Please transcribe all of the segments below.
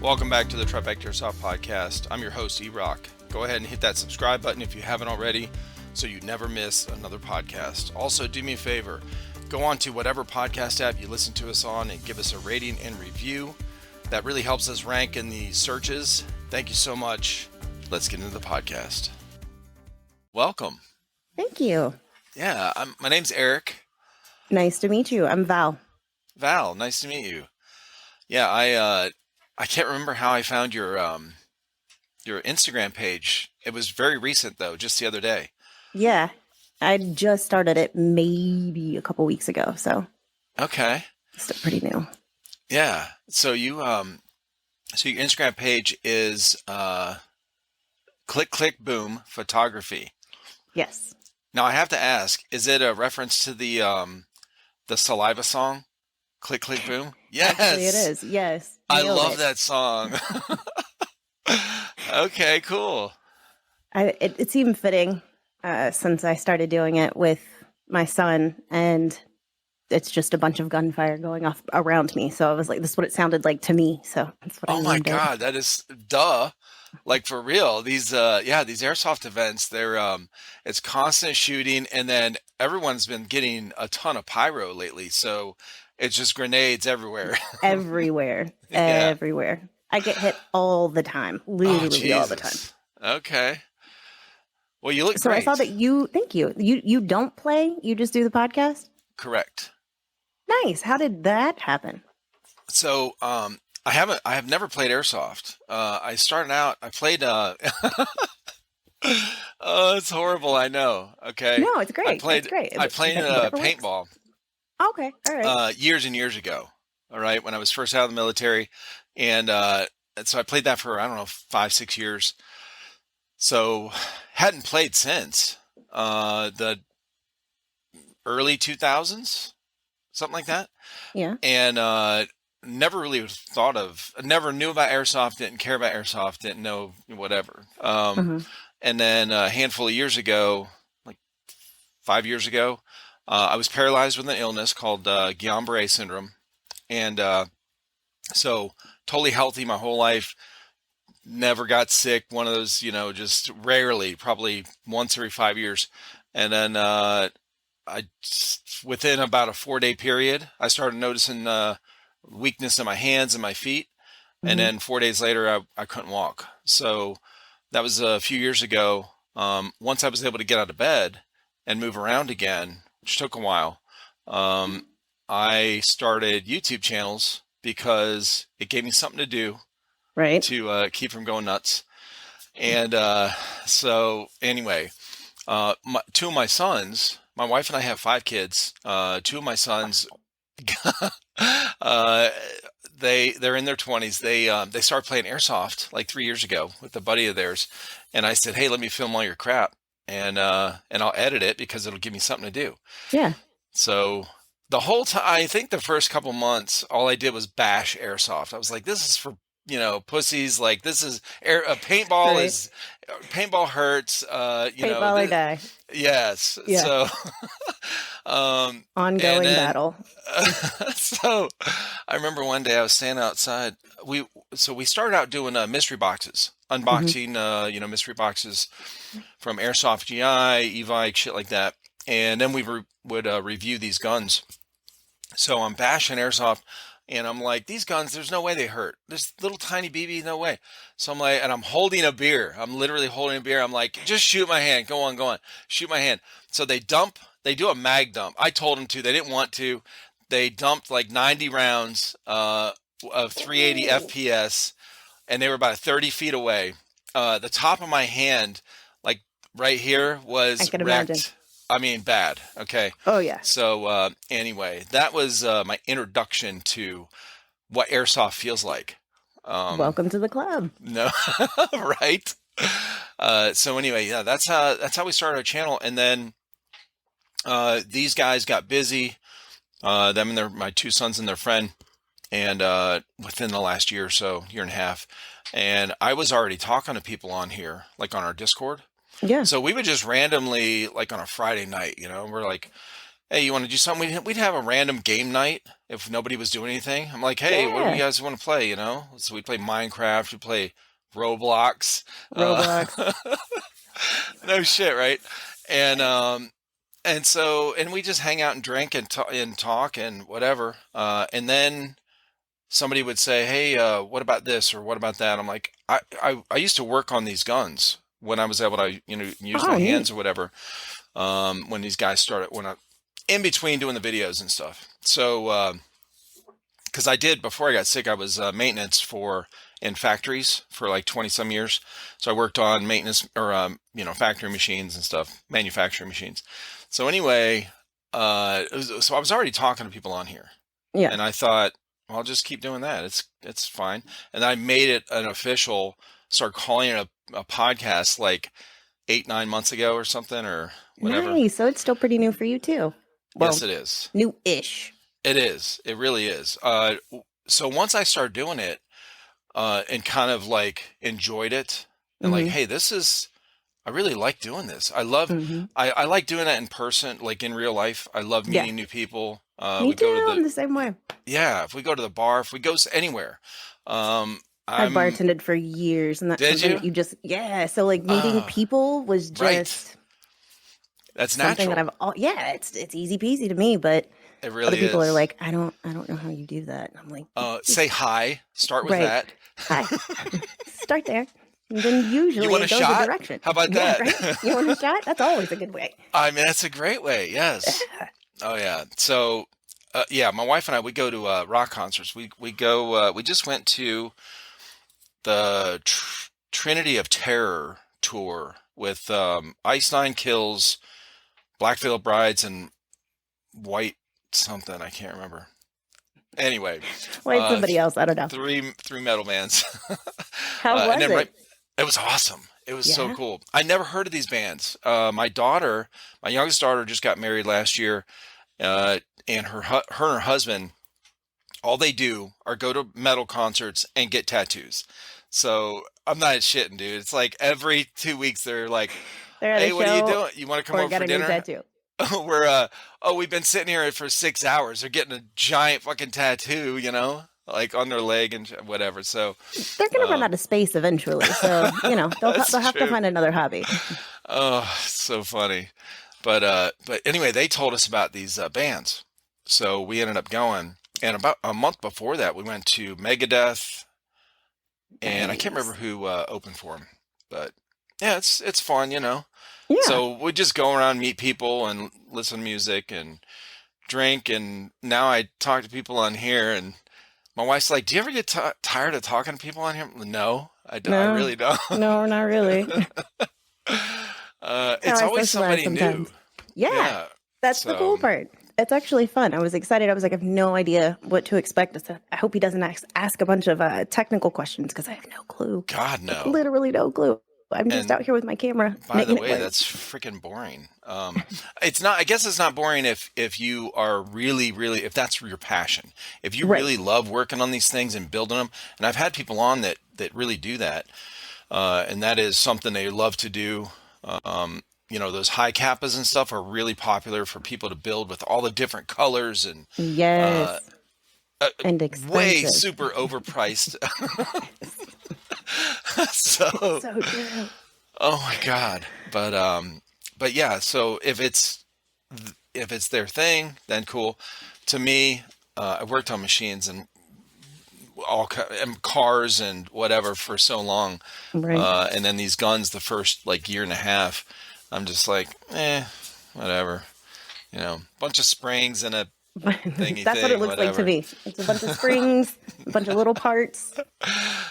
Welcome back to the TriFecta Airsoft podcast. I'm your host, Erock. Go ahead and hit that subscribe button if you haven't already so you never miss another podcast. Also, do me a favor. Go on to whatever podcast app you listen to us on and give us a rating and review. That really helps us rank in the searches. Thank you so much. Let's get into the podcast. Welcome. Thank you. Yeah, my name's Eric. Nice to meet you. I'm Val. Val, nice to meet you. Yeah, I can't remember how I found your Instagram page. It was very recent though, just the other day. Yeah, I just started it maybe a couple weeks ago, so okay, still pretty new. Yeah. So your Instagram page is Click Click Boom Photography. Yes. Now I have to ask, is it a reference to the Saliva song? Click Click Boom? Yes. Actually, it is. Yes. I love that song. Okay, cool. It seemed fitting since I started doing it with my son, and it's just a bunch of gunfire going off around me. So I was like, this is what it sounded like to me. So that's what I named it. Oh my God, that is duh. Like for real. These airsoft events, it's constant shooting, and then everyone's been getting a ton of pyro lately. So it's just grenades everywhere. Everywhere. Yeah. Everywhere. I get hit all the time. Literally all the time. Okay. Well, you look So great. I saw that thank you. You don't play, you just do the podcast? Correct. Nice. How did that happen? So, I have never played airsoft. I started out, I played, oh, it's horrible. I know. Okay. No, it's great. It's great. I played paintball. Okay. All right. Years and years ago. All right. When I was first out of the military. And so I played that for, I don't know, 5-6 years. So hadn't played since the early 2000s, something like that. Yeah. And never really never knew about airsoft, didn't care about airsoft, didn't know whatever. And then a handful of years ago, like 5 years ago, I was paralyzed with an illness called Guillain-Barré syndrome. And so totally healthy my whole life. Never got sick. One of those, just rarely, probably once every 5 years. And then within about a 4-day period, I started noticing weakness in my hands and my feet. And then 4 days later, I couldn't walk. So that was a few years ago. Once I was able to get out of bed and move around again, which took a while, I started YouTube channels because it gave me something to do, right, to keep from going nuts. And so anyway, two of my sons, my wife and I have 5 kids. 2 of my sons, they're in their 20s. They started playing airsoft like 3 years ago with a buddy of theirs, and I said, "Hey, let me film all your crap, and I'll edit it because it'll give me something to do." Yeah. So the whole time, I think the first couple months, all I did was bash airsoft. I was like, "This is for pussies. Like this is paintball Right. is paintball hurts. Paintball or die. Yes. Yeah. So Ongoing battle. So I remember one day I was standing outside. We started out doing mystery boxes, unboxing, mystery boxes from Airsoft GI, E-Vike, shit like that. And then we would review these guns. So I'm bashing airsoft, and I'm like, these guns, there's no way they hurt. This little tiny BB, no way. So I'm like, and I'm holding a beer. I'm literally holding a beer. I'm like, just shoot my hand. Go on. Shoot my hand. So they do a mag dump. I told them to. They didn't want to. They dumped like 90 rounds of 380 FPS, and they were about 30 feet away. The top of my hand, like right here, was I can wrecked. imagine. I mean, bad. Okay. Oh, yeah. So anyway, that was my introduction to what airsoft feels like. Welcome to the club. No, right? So anyway, yeah, that's how we started our channel, and then these guys got busy. Them and my 2 sons and their friend, and within the last year or so, year and a half, and I was already talking to people on here, like on our Discord. Yeah. So we would just randomly, like on a Friday night, we're like, hey, you want to do something? We'd have a random game night if nobody was doing anything. I'm like, hey, what do you Yeah. guys want to play? You know, so we play Minecraft, we play Roblox. Roblox. No shit, right? And and we just hang out and drink and talk and whatever. And then somebody would say, "Hey, what about this or what about that?" I'm like, I used to work on these guns when I was able to, use my Oh, hands neat. or whatever. When these guys started, when I in between doing the videos and stuff. So, because I did before I got sick, I was maintenance for in factories for like 20 some years. So I worked on maintenance or factory machines and stuff, manufacturing machines. So anyway, so I was already talking to people on here, Yeah. and I thought, well, I'll just keep doing that. It's fine. And I made it an official. Start calling it a podcast like 8 9 months ago or something or whatever. Nice. So it's still pretty new for you too. Yes, Well, it is. new-ish. It is. It really is. So once I started doing it, and kind of like enjoyed it, and like, Mm-hmm. hey, I really like doing this. Mm-hmm. I like doing it in person, like in real life. I love Yeah. meeting new people. Me We go to too. I'm the same way. yeah, if we go to the bar, if we go anywhere, um, I've I'm, bartended for years, and that's did something you? that you just, yeah. So like meeting Oh, people was right. just That's something that natural. yeah, it's easy peasy to me, but It other really people are is. like, I don't know how you do that. And I'm like, Say hi. Start with right. that. Hi. Start there. And then You usually want it a goes a shot? direction. How about Yeah, that? right? You want a shot? That's always a good way. I mean, that's a great way. Yes. Oh yeah. So, yeah, my wife and I we go to rock concerts. We go. We just went to the Trinity of Terror tour with Ice Nine Kills, Black Veil Brides, and White something. I can't remember. Anyway, Why it's somebody else? I don't know. three metal bands, How and was then right. it? It was awesome. It was so Yeah. cool. I never heard of these bands. My youngest daughter, just got married last year, and her and her husband, all they do are go to metal concerts and get tattoos. So I'm not shitting, dude. It's like every 2 weeks they're like, They're at a "Hey, what are you show doing? You want to come or over got for a new dinner?" tattoo. We're oh, we've been sitting here for 6 hours. They're getting a giant fucking tattoo, like on their leg and whatever. So, They're gonna run uh, out of space eventually, so that's they'll have to true. find another hobby. Oh, so funny. But anyway, they told us about these bands, so we ended up going. And about a month before that, we went to Megadeth, and I can't remember Nice. who opened for them, but yeah, it's fun. Yeah. So we just go around, meet people, and listen to music and drink. And now I talk to people on here, and my wife's like, "Do you ever get tired of talking to people on here?" No, I No. really don't. No, not really. That's how It's I always socialize somebody new. sometimes. Yeah. Yeah. That's the So, cool part. It's actually fun. I was excited. I was like, I have no idea what to expect. I hope he doesn't ask a bunch of technical questions because I have no clue. God, Like no. literally no clue. I'm just And out here with my camera by the making it way, work. that's freaking boring. It's not, I guess it's not boring if you are really, really, if that's your passion. If you Right. really love working on these things and building them, and I've had people on that really do that, and that is something they love to do. Those high kappas and stuff are really popular for people to build with all the different colors and uh, Yes. uh, And way expensive. super overpriced. Yes. So, So true. oh my God. But yeah, so if it's their thing, then cool. To me, I worked on machines and and cars and whatever for so long, Right. and then these guns, the first like year and a half, I'm just like, whatever. Bunch of springs and a thingy That's what it thing, looks like to whatever. me. It's a bunch of springs, a bunch of little parts,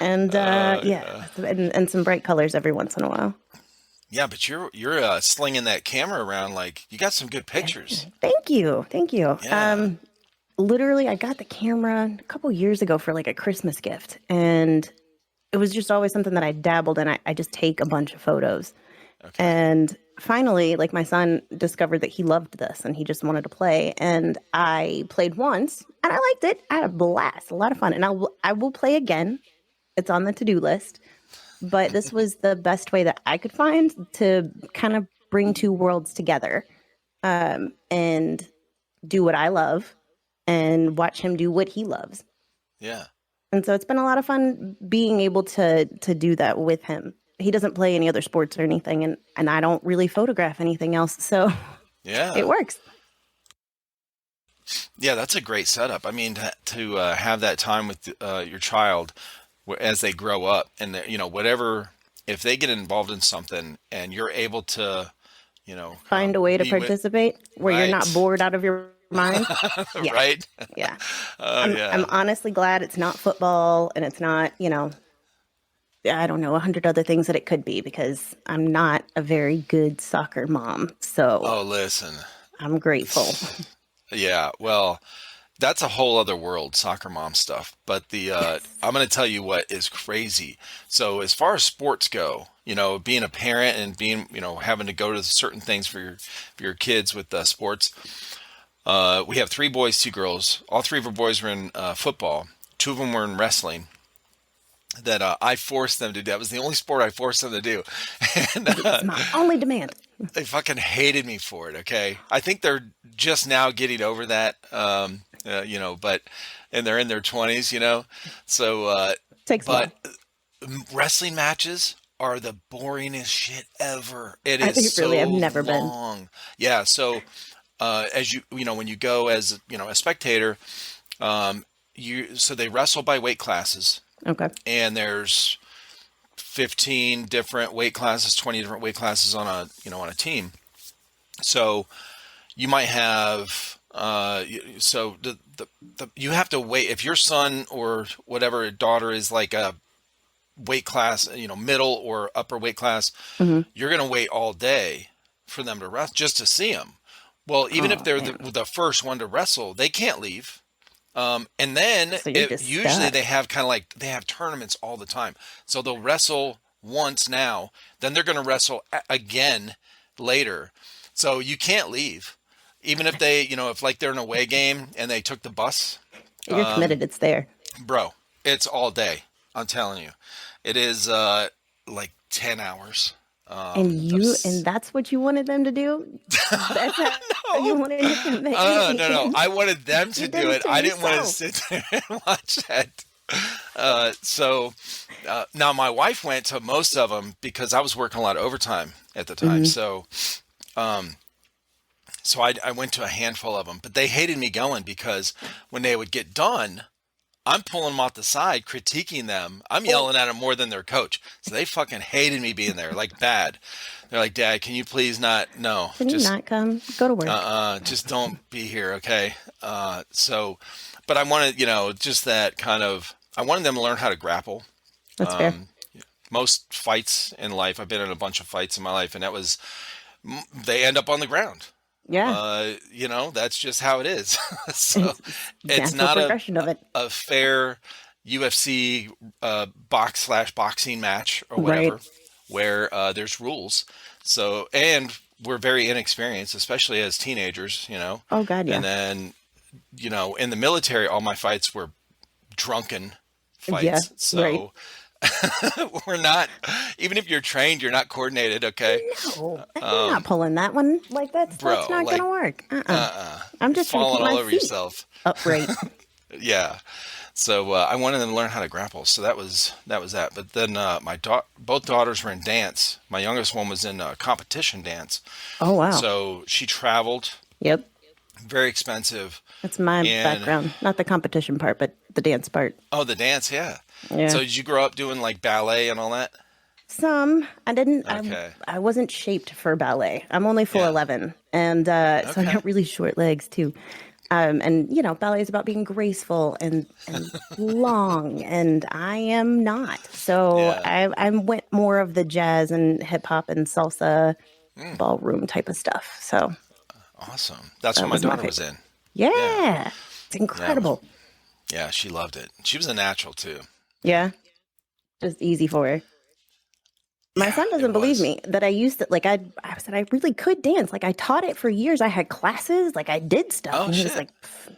and yeah, Yeah. and some bright colors every once in a while. Yeah, but you're slinging that camera around like you got some good Yeah. pictures. Thank you. Thank you. Yeah. Literally, I got the camera a couple years ago for like a Christmas gift, and it was just always something that I dabbled in. I just take a bunch of photos. Okay. And finally, like my son discovered that he loved this and he just wanted to play. And I played once and I liked it. I had a blast, a lot of fun. And I will play again. It's on the to-do list. But this was the best way that I could find to kind of bring two worlds together. And do what I love and watch him do what he loves. Yeah. And so it's been a lot of fun being able to do that with him. He doesn't play any other sports or anything, and I don't really photograph anything else, so it Yeah. works. Yeah, that's a great setup. I mean, to have that time with your child as they grow up, and whatever, if they get involved in something, and you're able to, kind Find a of way to be with, participate where you're not right, bored out of your mind. Yeah, right. yeah. Oh I'm yeah, honestly glad it's not football and it's not, I don't know, 100 other things that it could be because I'm not a very good soccer mom. So oh listen, I'm grateful. it's, yeah. Well, that's a whole other world, soccer mom stuff. But Yes. I'm going to tell you what is crazy. So as far as sports go, being a parent and being, having to go to certain things for your kids with sports. We have three boys, two girls. All three of our boys were in football. Two of them were in wrestling. That I forced them to do. That was the only sport I forced them to do, and It's my only demand. they fucking hated me for it. Okay, I think they're just now getting over that. But and they're in their 20s. So Takes a but while. wrestling matches are the boringest shit ever. It I is think really I've so never been. long. Yeah. So as when you go as a spectator, so they wrestle by weight classes, Okay. and there's 15 different weight classes, 20 different weight classes on a team. So you might have so you have to wait if your son or whatever daughter is like a weight class, middle or upper weight class, Hmm. you're going to wait all day for them to wrestle just to see them. Well, even if Oh they're man. the first one to wrestle, they can't leave. And then So you're just usually stuck. they have kind of like they have tournaments all the time. So they'll wrestle once now, then they're going to wrestle again later. So you can't leave. Even if they, if like they're in an away game and they took the bus, If you're committed, it's there. bro, it's all day. I'm telling you. It is like 10 hours. And that's what you wanted them to do? That's how you No, wanted to convey me. no. I wanted them You to did do it it. to I didn't want to yourself. sit there and watch that. So now my wife went to most of them because I was working a lot of overtime at the time. Hmm. So I went to a handful of them, but they hated me going because when they would get done, I'm pulling them off the side, critiquing them. I'm Oh, yelling at them more than their coach. So they fucking hated me being there, like bad. They're like, Dad, can you please not? No, can you not come? Go to work. just don't be here, okay? But I wanted, just that kind of. I wanted them to learn how to grapple. That's fair. Most fights in life, I've been in a bunch of fights in my life, and they end up on the ground. Yeah. That's just how it is. So It's it's natural not progression of it. a fair UFC boxing match or Right. whatever where there's rules. So and we're very inexperienced, especially as teenagers, Oh God, and yeah. then in the military, all my fights were drunken Yeah. fights. Right. So we're not, even if you're trained, you're not coordinated. Okay, No, you're not pulling that one. Like that's bro, not like gonna work. I'm just trying to keep falling all my over feet yourself. upright. Yeah. So I wanted them to learn how to grapple. So that was that. But then both daughters were in dance. My youngest one was in competition dance. Oh wow. So she traveled, Yep. very expensive. That's my And background. Not the competition part, but the dance part. oh, the dance, yeah. Yeah. So did you grow up doing like ballet and all that? Some I didn't. Okay. I wasn't shaped for ballet. I'm only Yeah. 4'11", and so I Okay. got really short legs too. And ballet is about being graceful and long, and I am not. So Yeah. I went more of the jazz and hip hop and salsa Mm, ballroom type of stuff. So awesome. That's what that my was my daughter was favorite. in. Yeah. Yeah, it's Yeah. incredible. Yeah. She loved it. She was a natural too. Yeah, just easy for her. My Yeah, son it doesn't believe was. me that I used to I said I really could dance. Like I taught it for years. I had classes, like I did stuff. Oh And he was shit. like,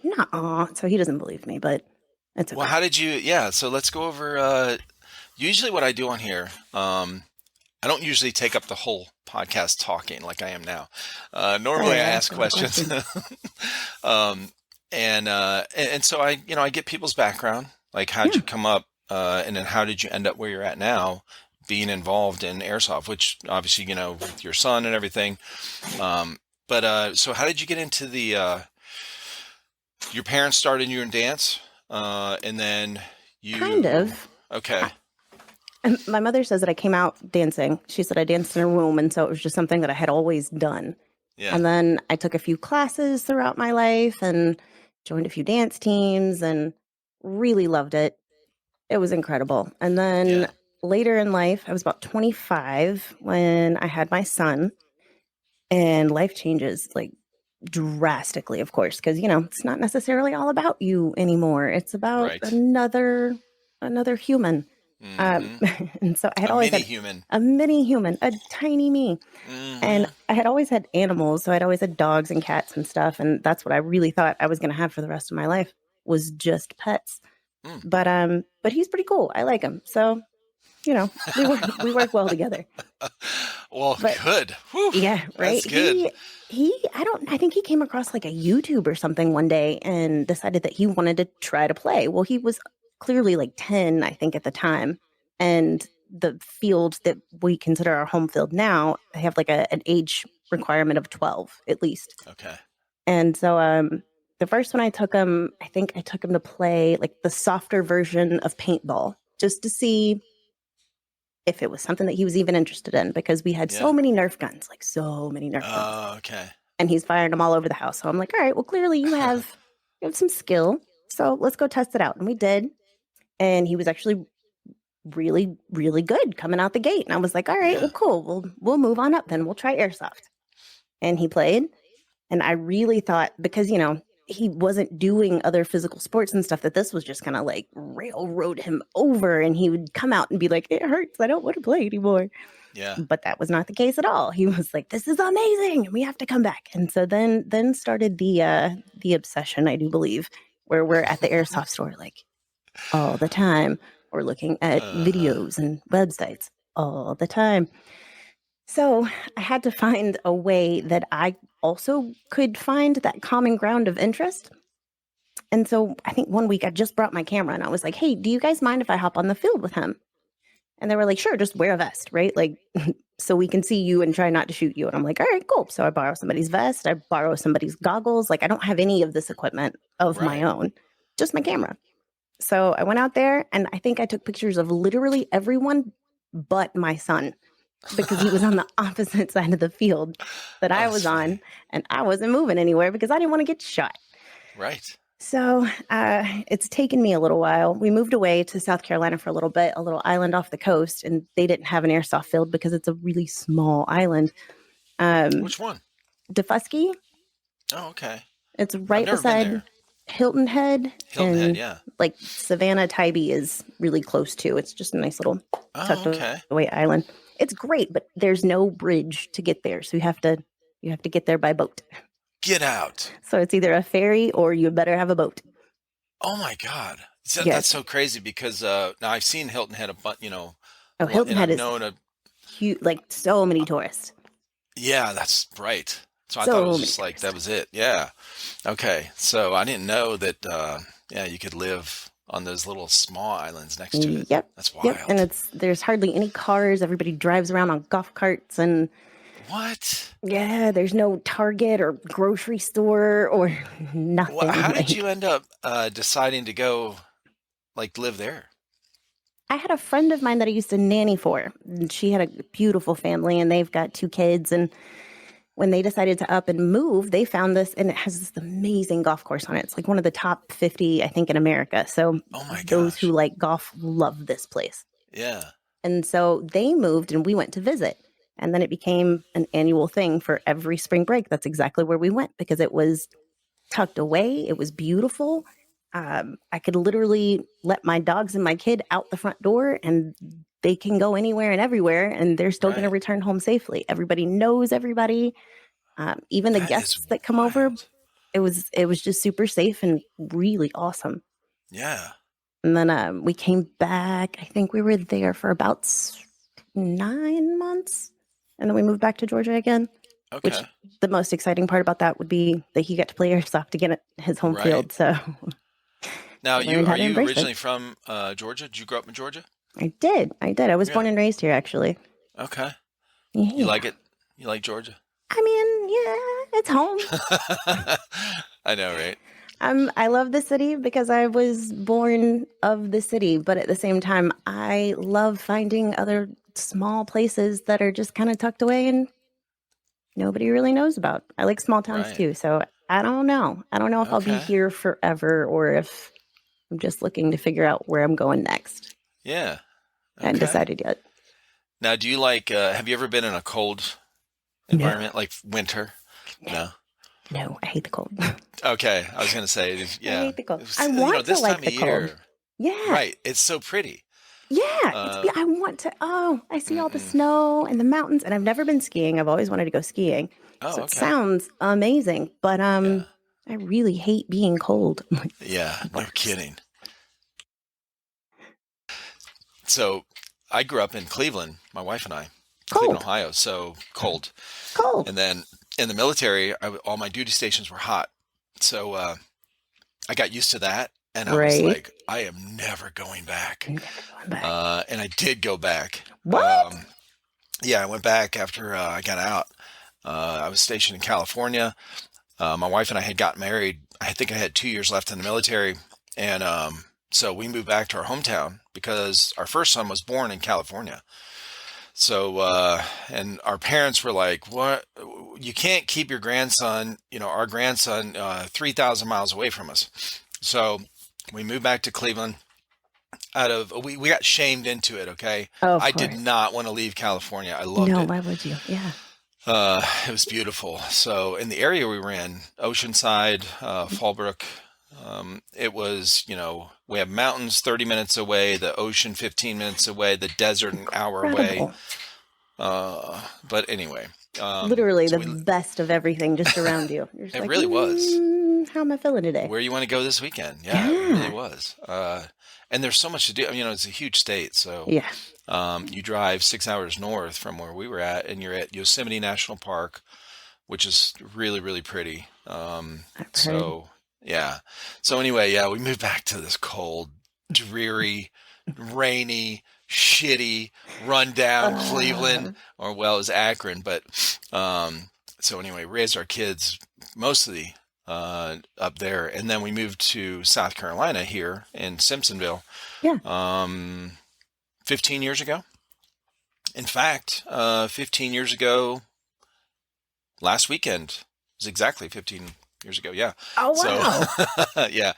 nah. So he doesn't believe me, but it's Well, okay. how did you? Yeah. So let's go over. Usually, what I do on here, I don't usually take up the whole podcast talking like I am now. Sorry, Normally I I ask asked a lot of questions. questions. um, and so I get people's background, like how'd Yeah, you come up, and then how did you end up where you're at now, being involved in airsoft, which obviously with your son and everything. But so how did you get into the? Your parents started you in dance, and then kind you. of. Okay, My mother says that I came out dancing. She said I danced in a room, and so it was just something that I had always done. yeah, And then I took a few classes throughout my life and joined a few dance teams and really loved it. It was incredible. And then yeah, later in life, I was about 25 when I had my son, and life changes like drastically, of course, because it's not necessarily all about you anymore. It's about right. another human. Mm-hmm. And so I had A always mini had human. a mini human, a tiny me. And Mm-hmm. I had always had animals, so I'd always had dogs and cats and stuff, and that's what I really thought I was going to have for the rest of my life was just pets. Mm. But he's pretty cool. I like him. So, we work well together. Well, But good. Whew, yeah, right. that's good. I think he came across like a YouTube or something one day and decided that he wanted to try to play. Well, he was clearly like 10, I think, at the time. And the field that we consider our home field now, they have like an age requirement of 12 at least. Okay. And so the first one I took him, I think I took him to play like the softer version of paintball just to see if it was something that he was even interested in because we had so Yeah. many Nerf guns, like so many Nerf guns. Okay. And he's firing them all over the house. So I'm like, all right, well, clearly you have some skill. So let's go test it out. And we did. And he was actually really, really good coming out the gate. And I was like, all right, Yeah. well, cool. We'll move on up then. We'll try airsoft. And he played. And I really thought because, he wasn't doing other physical sports and stuff, that this was just kind of like railroad him over. And he would come out and be like, it hurts. I don't want to play anymore. Yeah. But that was not the case at all. He was like, this is amazing. We have to come back. And so then started the obsession, I do believe, where we're at the airsoft store like all the time. Or looking at Uh-huh. videos and websites all the time. So I had to find a way that I also could find that common ground of interest. And so I think one week I just brought my camera and I was like, hey, do you guys mind if I hop on the field with him? And they were like, sure, just wear a vest, right? Like, so we can see you and try not to shoot you. And I'm like, all right, cool. So I borrow somebody's vest, I borrow somebody's goggles. Like, I don't have any of this equipment of my Right. own, just my camera. So I went out there and I think I took pictures of literally everyone but my son because he was on the opposite side of the field that Oh, I that's was on, funny. and I wasn't moving anywhere because I didn't want to get shot. Right. So it's taken me a little while. We moved away to South Carolina for a little bit, a little island off the coast, and they didn't have an airsoft field because it's a really small island. Um, Which one? Defusky, Oh, okay. it's I've right never been beside there. Hilton Head, Hilton Head, and yeah. like Savannah Tybee is really close too. It's just a nice little Oh, tucked okay. away island. It's great, but there's no bridge to get there, so you have to get there by boat. Get out. So it's either a ferry or you better have a boat. Oh my God. That's Yes. so crazy because now I've seen Hilton Head a bunch, Oh, a lot, Hilton and Head I've is known a huge, like so many tourists. yeah, that's right. So I thought it So was many just like that tourists. was it. Yeah. Okay. So I didn't know that yeah, you could live on those little small islands next to it. Yep. That's Yep. And wild. there's hardly any cars. Everybody drives around on golf carts and What? yeah, there's no Target or grocery store or nothing. How did you Like end up deciding to go like live there? I had a friend of mine that I used to nanny for. And she had a beautiful family and they've got two kids. And when they decided to up and move, they found this and it has this amazing golf course on it. It's like one of the top 50, I think, in America. So Oh my those who gosh. like golf love this place. Yeah. And so they moved and we went to visit. And then it became an annual thing for every spring break. That's exactly where we went because it was tucked away. It was beautiful. I could literally let my dogs and my kid out the front door and they can go anywhere and everywhere and they're still going to Right. return home safely. Everybody knows everybody. Even the That is guests that come over, wild. it was just super safe and really awesome. Yeah. And then we came back. I think we were there for about 9 months, and then we moved back to Georgia again. Which Okay. the most exciting part about that would be that he got to play airsoft again at his home Right. field. So Now, I learned are how to you embrace it. originally from Georgia? Did you grow up in Georgia? I did. I was Yeah. born and raised here, actually. Okay. You Yeah. like it? You like Georgia? I mean, yeah, it's home. I know, right? I love the city because I was born of the city, but at the same time, I love finding other small places that are just kind of tucked away and nobody really knows about. I like small towns Right. too, so I don't know. I don't know if I'll be Okay. here forever or if I'm just looking to figure out where I'm going next. Yeah. I haven't Okay. decided yet. Now, do you like, have you ever been in a cold No, environment like winter? no, No. no. I hate the cold. Okay. I was going to say, I yeah. hate the cold. It was, I want to this time like of the cold. year, Yeah, right. It's so pretty. yeah. Uh, I want to. Oh, I see all the mm-mm. snow and the mountains, and I've never been skiing. I've always wanted to go skiing, Oh, so it okay. sounds amazing. But Yeah. I really hate being cold. I'm like, this is Yeah. the No worst. kidding. So I grew up in Cleveland, my wife and I, Cleveland, Cold, Ohio. So cold. cold. And then in the military, all my duty stations were hot. So I got used to that. And I was Right. like, I am never going back. I'm never going back. And I did go back. What? Yeah, I went back after I got out. I was stationed in California. My wife and I had got married. I think I had 2 years left in the military. And so we moved back to our hometown because our first son was born in California. So, and our parents were like, what? You can't keep your grandson, our grandson, 3,000 miles away from us. So we moved back to Cleveland we got shamed into it. Okay. Oh, of I did course. not want to leave California. I loved No, it. why would you? Yeah. It was beautiful. So in the area we were in, Oceanside, Fallbrook, it was, we have mountains 30 minutes away, the ocean 15 minutes away, the desert an hour away. Incredible. But anyway, Literally so the best of everything just around you. You're just it like, really was. how am I feeling today? Where you want to go this weekend? Yeah, it really Yeah. was. And there's so much to do. It's a huge state. So Yeah. you drive 6 hours north from where we were at, and you're at Yosemite National Park, which is really, really pretty. I've heard. So yeah. So anyway, yeah, we moved back to this cold, dreary, rainy, shitty, rundown Uh, Cleveland, or well, it was Akron, but so anyway, raised our kids mostly up there, and then we moved to South Carolina here in Simpsonville, yeah. um, 15 years ago. In fact, 15 years ago, last weekend was exactly 15 years ago. Yeah. Oh, So, wow. yeah,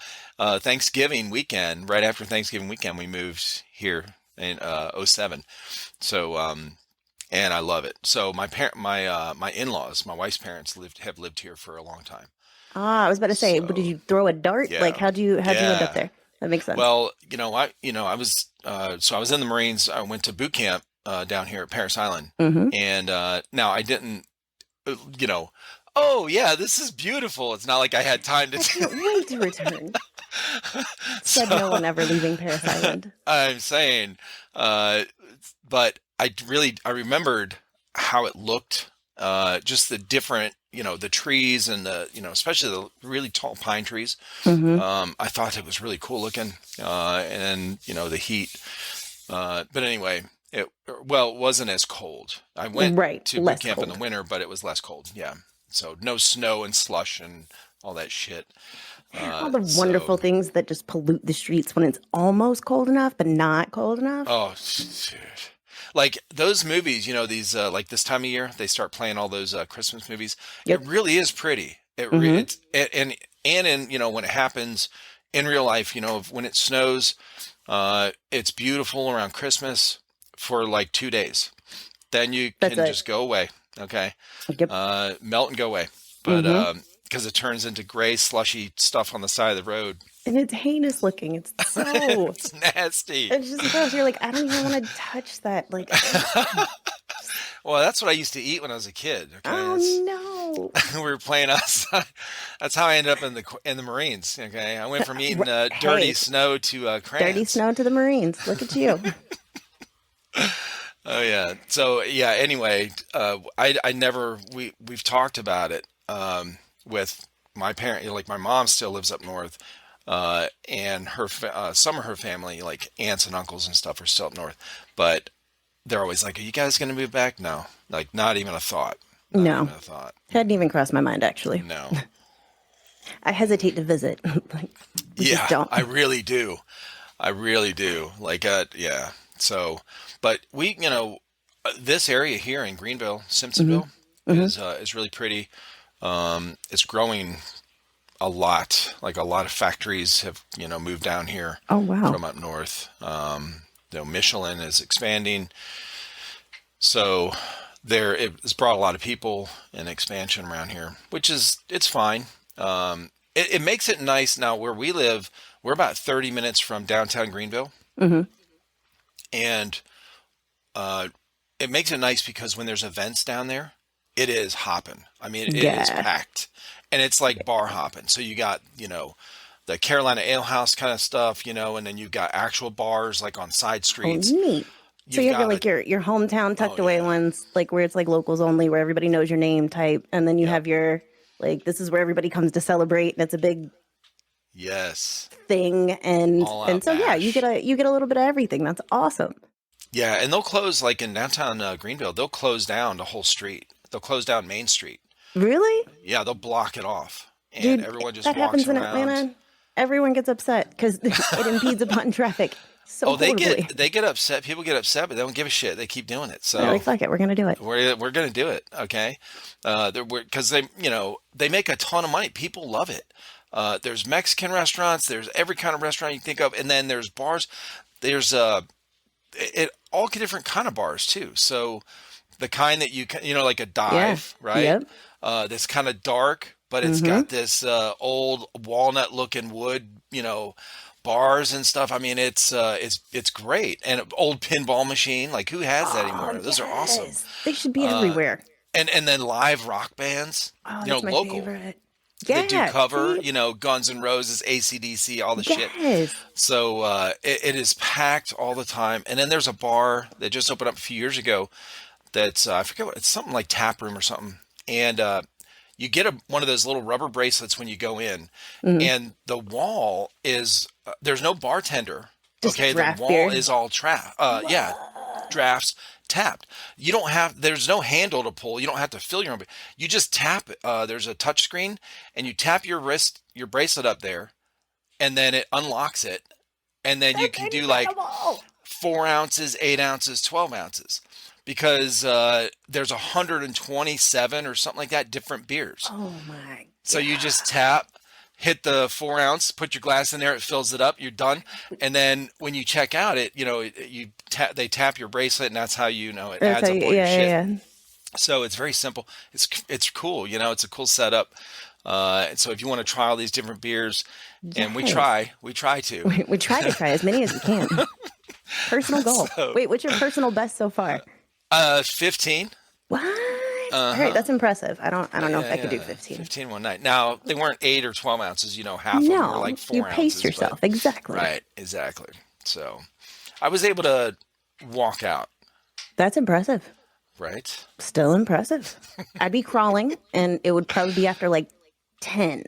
Thanksgiving weekend, right after Thanksgiving weekend, we moved here in '07. So, and I love it. So my in-laws, my wife's parents have lived here for a long time. I was about to say, but did So, you throw a dart? Like, yeah, how'd you end up yeah. there? That makes sense. Well, I was so I was in the Marines. I went to boot camp down here at Paris Island, Mm-hmm. and now I didn't, you know, oh yeah, this is beautiful. It's not like I had time to I do. can't wait to return. Said no So one ever leaving Paris Island. I'm saying, uh, but I remembered how it looked, just the different, the trees and especially the really tall pine trees. Mm-hmm. I thought it was really cool looking, and the heat. But anyway, it wasn't as cold. I went Right. to boot Less camp in the cold. winter, but it was less cold. Yeah, so no snow and slush and all that shit. All the So wonderful things that just pollute the streets when it's almost cold enough, but not cold enough. oh, dude. Like those movies, these like this time of year they start playing all those Christmas movies. It Yep. really is pretty. Mm-hmm. It's and in when it happens in real life, when it snows, it's beautiful around Christmas for like 2 days. Then you That's can it. just go away. Okay, Yep. melt and go away. But Mm-hmm. because it turns into gray, slushy stuff on the side of the road, And it's heinous looking. It's so. it's nasty. It's just gross. You're like, I don't even want to touch that. Like, Well, that's what I used to eat when I was a kid. Okay, oh that's no. we were playing outside. That's how I ended up in the Marines. Okay, I went from eating dirty Hey, snow to dirty crayons. snow to the Marines. Look at you. Oh yeah. So yeah. Anyway, I never we've talked about it with my parent. Like my mom still lives up north, and some of her family, like aunts and uncles and stuff, are still up north. But they're always like, "Are you guys going to move back?" No, like not even a thought. Not No, even a thought. hadn't even crossed my mind actually. No. I hesitate to visit. Like, we just Yeah, don't. I really do. I really do. Like, yeah. So, but this area here in Greenville, Hmm. Simpsonville, Hmm. is really pretty. It's growing a lot. Like a lot of factories have, moved down here Oh wow. from up north. Michelin is expanding, so it's brought a lot of people and expansion around here, which is it's fine. It makes it nice now where we live. We're about 30 minutes from downtown Greenville, Hmm. and uh, it makes it nice because when there's events down there, it is hopping. I mean, it is Yeah. packed, and it's like bar hopping. So you got, the Carolina Ale House kind of stuff, and then you've got actual bars like on side Oh, streets. neat. So You've you have your got like your hometown oh tucked away yeah, ones, like where it's like locals only, where everybody knows your name type, and then you yep, have your like this is where everybody comes to celebrate, and it's a big yes, thing, and all and out so yeah, bash. you get a little bit of everything. That's awesome. Yeah, and they'll close like in downtown Greenville. They'll close down the whole street. They'll close down Main Street. Really, Yeah, they'll block it off, and dude, everyone just that walks happens in around. Atlanta. Everyone gets upset because it impedes upon traffic so Oh, horribly. they get upset. People get upset, but they don't give a shit. They keep doing it. They're like, So fuck it, we're gonna do it. we're gonna do it. Okay, because they make a ton of money. People love it. There's Mexican restaurants. There's every kind of restaurant you think of, and then there's bars. There's all different kind of bars too. So the kind that like a Yeah. dive, right? Yep. That's kind of dark, but it's Mm-hmm. got this old walnut looking wood, bars and stuff. I mean, it's great. And an old pinball machine, like who has that Oh anymore? Those are awesome. yes, they should be Uh, everywhere. and then live rock bands, Oh, that's my local favorite. that do Yeah. cover, See. Guns N' Roses, AC/DC, all the shit. Yes. So it is packed all the time. And then there's a bar that just opened up a few years ago that's I forget what it's something like tap room or something. And you get one of those little rubber bracelets when you go in, Mm. and the wall is there's no bartender. Just Okay, the draft wall beer. is all yeah, Whoa. drafts tapped. You don't have there's no handle to pull. You don't have to fill your own. You just tap. There's a touch screen, and you tap your bracelet up there, and then it unlocks it, and then you That's can do like incredible. 4 ounces, 8 ounces, 12 ounces, because there's 127 or something like that different beers. Oh my So you just god. tap, hit the 4 ounce, put your glass in there, it fills it up, you're done. And then when you check out, they tap your bracelet, and that's how it That's how adds you, up all your yeah, shit. yeah, yeah. So it's very simple. It's cool, it's a cool setup. And so if you want to try all these different beers, and Yes. we try to. We try to try as many as we can. Personal goal. So Wait, what's your personal best so far? 15. What? All right, Uh-huh. that's impressive. I don't know if Yeah, I could do yeah. 15. 15 one night. Now, they weren't 8 or 12 ounces, half of them were No, like you 4 pace ounces, but yourself. Exactly. right, exactly. So I was able to walk out, That's impressive. right? Still impressive. I'd be crawling and it would probably be after like 10.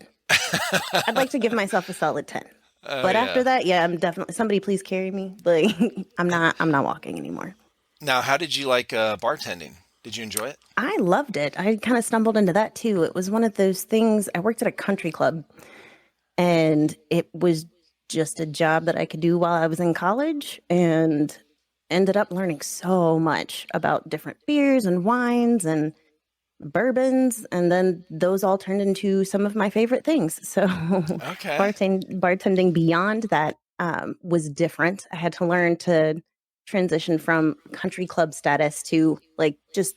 I'd like to give myself a solid 10. Oh, But after yeah. that, yeah, I'm definitely somebody please carry me. Like I'm not walking anymore. Now, how did you like bartending? Did you enjoy it? I loved it. I kind of stumbled into that too. It was one of those things. I worked at a country club and it was just a job that I could do while I was in college and ended up learning so much about different beers and wines and bourbons, and then those all turned into some of my favorite things. So Okay. bartending beyond that was different. I had to learn to transition from country club status to like just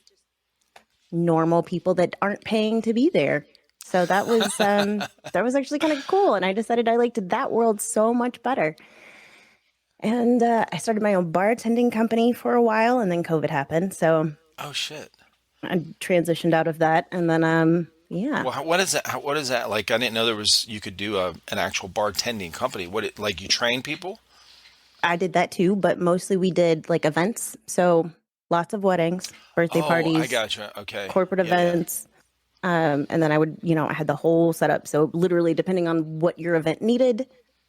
normal people that aren't paying to be there. So that was actually kind of cool, and I decided I liked that world so much better. And I started my own bartending company for a while, and then COVID happened. So Oh shit. I transitioned out of that, and then yeah, Well, what is that? What is that like? I didn't know you could do an actual bartending company. Like you train people? I did that too, but mostly we did like events. So lots of weddings, birthday Oh, I parties, gotcha. Okay. corporate Yeah, yeah. events. And then I would, I had the whole setup. So literally, depending on what your event needed,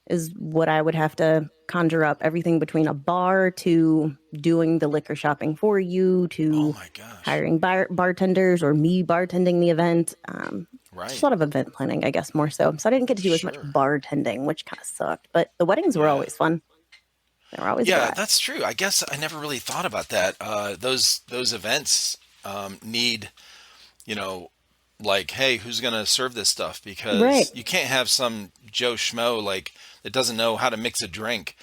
is what I would have to conjure up. Everything between a bar to doing the liquor shopping for you Oh to my gosh. hiring bartenders or me bartending the event. Just a Right. lot of event planning, I guess, more so. So I didn't get to do as much Sure. bartending, which kind of sucked. But the weddings were Yeah. always fun. They were always a Yeah, blast. that's true. I guess I never really thought about that. Those events need, you know, like, hey, who's gonna serve this stuff? Right. Because you can't have some Joe Schmo like that doesn't know how to mix a drink,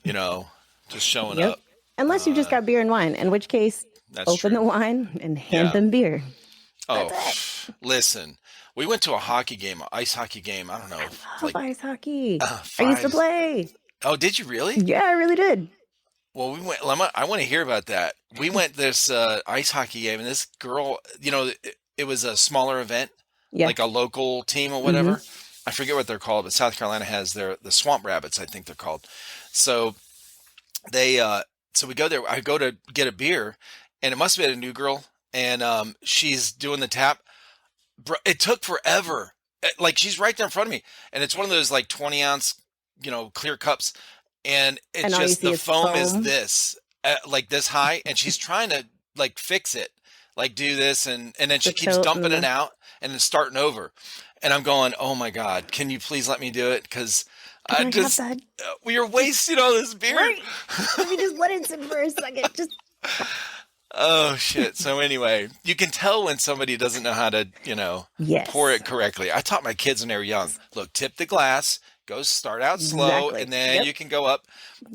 you know, just showing Yep. up. Unless you've just Uh, got beer and wine, in which case, that's open the true. wine and hand Yeah. them beer. That's Oh, it. listen, we went to a hockey game, an ice hockey game. I don't know, Love like ice hockey. I used to five. play. Oh, did you really? Yeah, I really did. Well, we went. I want to hear about that. We went this ice hockey game, and this girl, it was a smaller event, Yeah. like a local team or Hmm. whatever. I forget what they're called, but South Carolina has the Swamp Rabbits, I think they're called. So they, so we go there. I go to get a beer, and it must have been a new girl, and she's doing the tap. Bro, it took forever. Like she's right there in front of me, and it's one of those like 20-ounce, clear cups, and And it's all you just see the is foam is foam. this, like this high, and she's trying to like fix it, like do this, and then The she keeps tilt and dumping it the. out, and then starting over, and I'm going, oh my god, can you please let me do it? Because Can I I have just that? we are Just wasting all this beer. right. Let me just let it sit for a second. Just Oh shit. So anyway, you can tell when somebody doesn't know how to, pour yes. it correctly. I taught my kids when they were young. Look, tip the glass, go start out slow, Exactly. and then Yep. you can go up.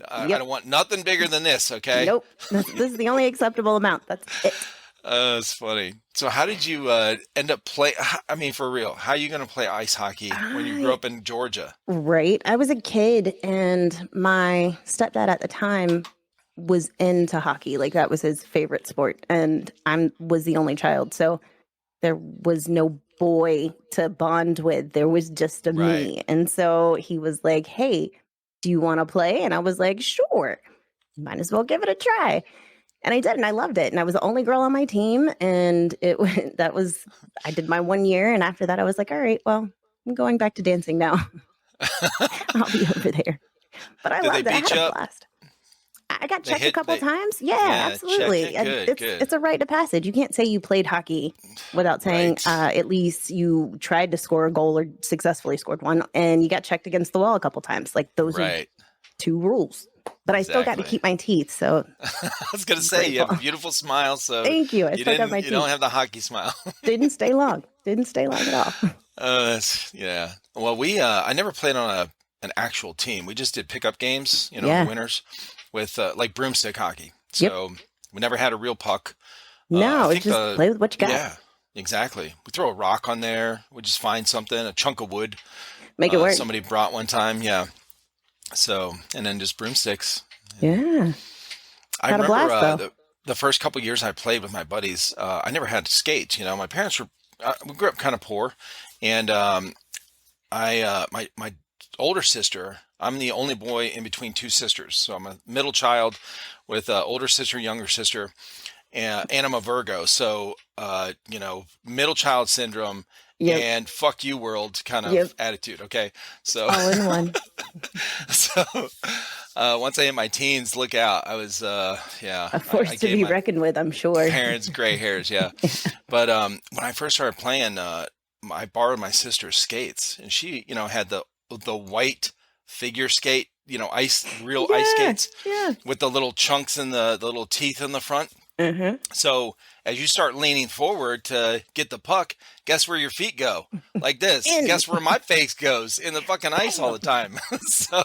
I Yep. don't want nothing bigger than this, okay? Nope. This is the only acceptable amount. That's it. It's funny. So how did you end up play? I mean, for real, how are you going to play ice hockey when you grew I up in Georgia? right. I was a kid, and my stepdad at the time was into hockey. Like that was his favorite sport, and I was the only child, so there was no boy to bond with. There was just a Right. me, and so he was like, "Hey, do you want to play?" And I was like, "Sure. Might as well give it a try." And I did, and I loved it. And I was the only girl on my team, and that was I did my 1 year, and after that, I was like, "All right, well, I'm going back to dancing now. I'll be over there." But I Did they loved it. I beat had a you up? blast. I got They checked a hit couple they times. Yeah, Yeah, checked absolutely. it. And Good, it's good. a rite of passage. You can't say you played hockey without saying Right. at least you tried to score a goal or successfully scored one, and you got checked against the wall a couple times. Like those are Right. two rules. But I still got to Exactly. keep my teeth, so I was gonna say you grateful. have a beautiful smile, so Thank you. I still got my you don't teeth. have the hockey smile. Didn't stay long. Didn't stay long at all. Yeah. Well, I never played on an actual team. We just did pickup games, in the Yeah. winters with like broomstick hockey. Yep. So we never had a real puck. I No, it's think just play with what you got. yeah, exactly. We throw a rock on there. We just find something, a chunk of wood. Make it work. Somebody brought one time. Yeah. So and then just broomsticks. Yeah. I Had a remember blast though. the first couple years I played with my buddies. I never had skates. My parents were we grew up kind of poor, and my older sister. I'm the only boy in between two sisters, so I'm a middle child with older sister, younger sister, and I'm a Virgo. So middle child syndrome Yep. and fuck you world kind Yep. of attitude. Okay, so All in one. so once I hit my teens, look out. I was yeah, A I force to gave be my reckoned with, I'm sure. parents gray hairs, yeah. But when I first started playing, I borrowed my sister's skates, and she, had the white figure skate, real ice Yeah. skates Yeah. with the little chunks and the little teeth in the front. Uh-huh. So as you start leaning forward to get the puck, guess where your feet go? Like this. In. Guess where my face goes? In the fucking ice all the time. So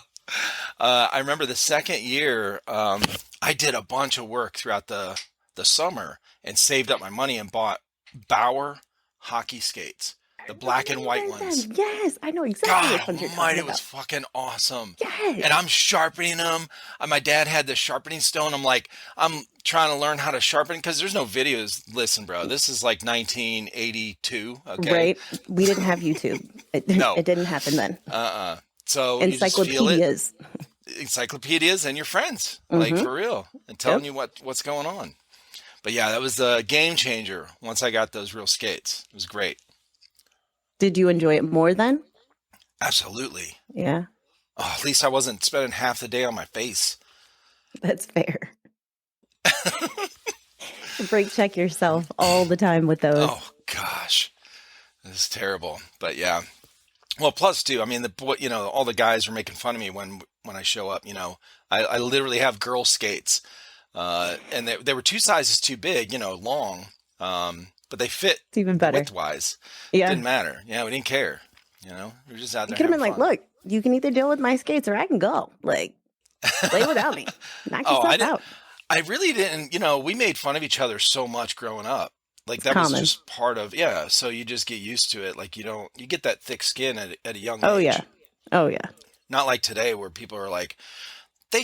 I remember the second year, I did a bunch of work throughout the summer and saved up my money and bought Bauer hockey skates, the black and white Remember ones. them. Yes, I know exactly God which ones you're almighty, talking it was about. fucking awesome. And Yes. I'm sharpening them. My dad had the sharpening stone. I'm trying to learn how to sharpen because there's no videos. Listen, bro, this is like 1982. Okay. Right. We didn't have YouTube. No. It didn't happen then. So you just feel it. Encyclopedias. Encyclopedias and your friends, like Mm-hmm. for real, and telling you what's going on. But yeah, that was the game changer once I got those real skates. It was great. Did you enjoy it more then? Absolutely. Yeah, Oh, at least I wasn't spending half the day on my face. that's fair. Brake check yourself all the time with those. Oh gosh, this is terrible. But yeah. Well, plus too, I mean, all the guys are making fun of me when I show up. I literally have girl skates, and they were two sizes too big, long, but they fit It's even better. widthwise. Yeah. Didn't matter. Yeah, we didn't care. We were just out You there could have having been like, fun. look, you can either deal with my skates or I can go. Like, play without me. Knock Oh, I yourself didn't. out. I really didn't. We made fun of each other so much growing up. Like It's that was common. just part of, yeah. So you just get used to it. Like you get that thick skin at a young Oh, yeah. age. Oh, yeah. Not like today where people are like, they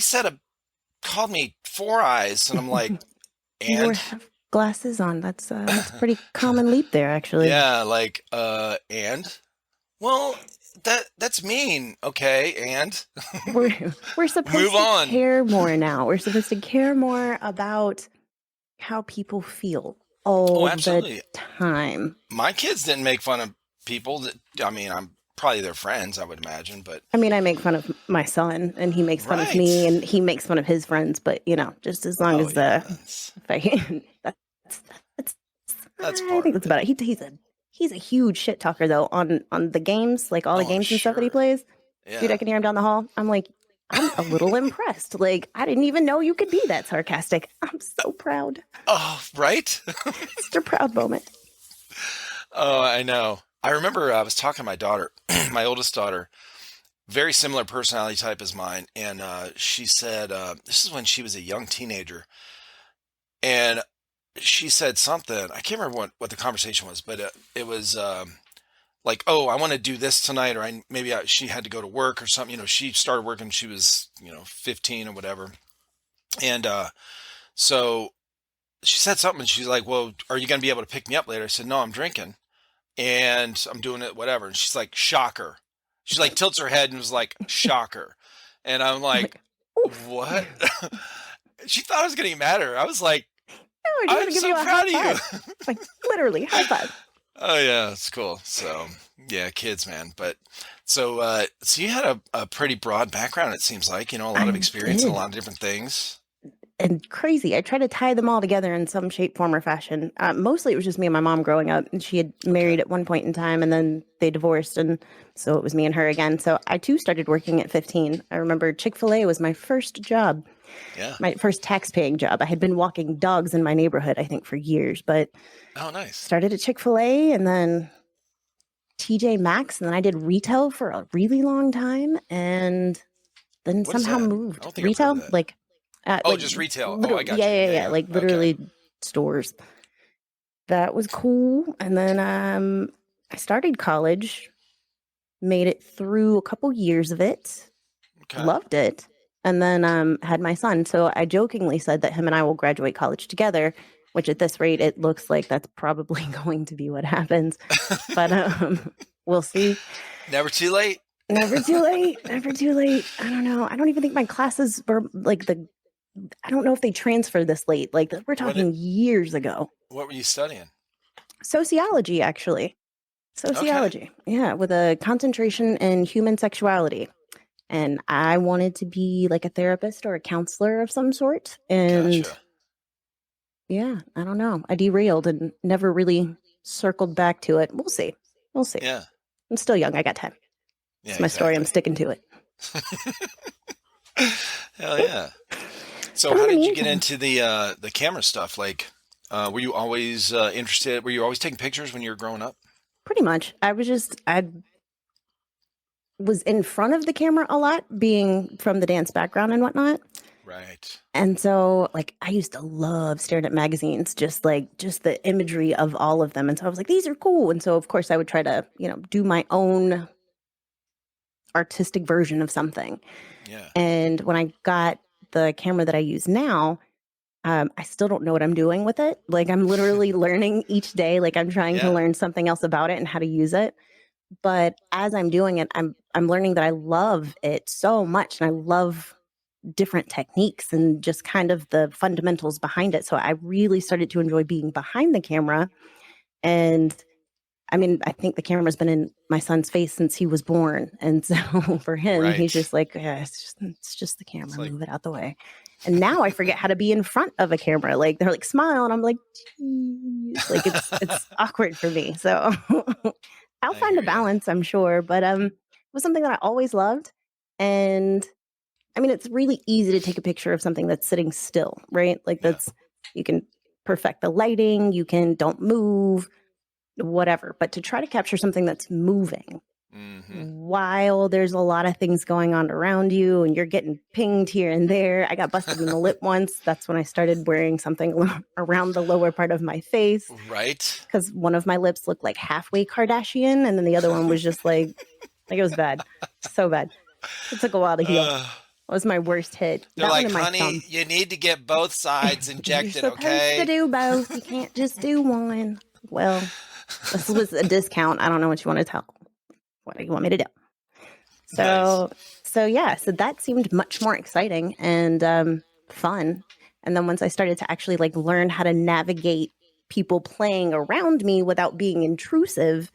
called me Four Eyes, and I'm like, You and have glasses on. That's a pretty common leap there, actually. yeah, like and well, that's mean. Okay, and We're supposed move to on. care more now. We're supposed to care more about how people feel Oh, all the absolutely. time. My kids didn't make fun of people that. I mean, I'm probably their friends, I would imagine, but I mean, I make fun of my son, and he makes fun of me, right. and he makes fun of his friends. But just as long Oh as yeah, if I, that's, that's I part think of that's it. about it. He's a huge shit talker though on the games, like all the Oh, I'm games and stuff that he sure. plays. Dude, I Yeah. can hear him down the hall. I'm like, I'm a little impressed. Like, I didn't even know you could be that sarcastic. I'm so proud. Oh, right. It's a proud moment. Oh, I know. I remember I was talking to my daughter, my oldest daughter, very similar personality type as mine, and she said this is when she was a young teenager, and she said something. I can't remember what the conversation was, but it was like, "Oh, I want to do this tonight," or she had to go to work or something. She started working. She was 15 or whatever, and so she said something. And she's like, "Well, are you going to be able to pick me up later?" I said, "No, I'm drinking." And I'm doing it, whatever. And she's like, shocker. She like tilts her head and was like, shocker. And I'm I'm like, like, oof. what? She thought I was getting mad at her. I was like, Oh, I just want I'm to give so you a high proud of you. five. Like, literally, high five. Oh yeah, it's cool. So yeah, kids, man. But so you had a pretty broad background, it seems like, a lot of I experience in a did. lot of different things. And crazy. I try to tie them all together in some shape, form, or fashion. Mostly it was just me and my mom growing up. And she had Okay. married at one point in time and then they divorced. And so it was me and her again. So I too started working at 15. I remember Chick-fil-A was my first job, Yeah. my first tax paying job. I had been walking dogs in my neighborhood, I think, for years, but Oh, nice. started at Chick-fil-A and then TJ Maxx. And then I did retail for a really long time. And then What is somehow that? I moved don't think I've heard of retail, that. like Oh, just retail. Oh, I literally, got you. Yeah, yeah, yeah. like Okay. literally stores. That was cool. And then I started college, made it through a couple years of it, Okay. loved it, and then had my son. So I jokingly said that him and I will graduate college together, which at this rate it looks like that's probably going to be what happens. But we'll see. Never too late. Never too late. Never too late. I don't know. I don't even think my classes were like I don't know if they transfer this late. Like we're What it, talking years ago. what were you studying? Sociology, actually. Okay. Sociology. Yeah, with a concentration in human sexuality. And I wanted to be like a therapist or a counselor of some sort. And Gotcha. yeah, I don't know. I derailed and never really circled back to it. We'll see. We'll see. Yeah. I'm still young. I got time. Yeah, It's my story. I'm exactly. sticking to it. Hell yeah. So But in how the did you get meantime, into the camera stuff? Like, were you always interested? Were you always taking pictures when you were growing up? pretty much, I was in front of the camera a lot, being from the dance background and whatnot. Right. And so, like, I used to love staring at magazines, just the imagery of all of them. And so I was like, these are cool. And so, of course, I would try to, do my own artistic version of something. Yeah. And when I got the camera that I use now, I still don't know what I'm doing with it. Like, I'm literally learning each day. Like, I'm trying to Yeah. learn something else about it and how to use it. But as I'm doing it, I'm learning that I love it so much, and I love different techniques and just kind of the fundamentals behind it. So I really started to enjoy being behind the camera. And I mean, I think the camera's been in my son's face since he was born. And so for him, he's Right. just like, yeah, it's just the It's camera, like, move it out the way. And now I forget how to be in front of a camera. Like they're like, smile. And I'm like, geez. Like it's awkward for me. So I'll I find hear a you. balance, I'm sure. But it was something that I always loved. And I mean, it's really easy to take a picture of something that's sitting still, right? Like Yeah. you can perfect the lighting, you can don't move, whatever. But to try to capture something that's moving Mm-hmm. while there's a lot of things going on around you and you're getting pinged here and there. I got busted in the lip once. That's when I started wearing something around the lower part of my face Right. because one of my lips looked like halfway Kardashian and then the other one was just like it was bad. So bad. It took a while to heal. Uh, It was my worst hit. they're That one like, and my honey, thumb. you need to get both sides You're injected, supposed to okay? do both. You can't just do one. Well, this was a discount. I don't know what you want to tell. What do you want me to do? Nice. So yeah, so that seemed much more exciting and fun. And then once I started to actually like learn how to navigate people playing around me without being intrusive,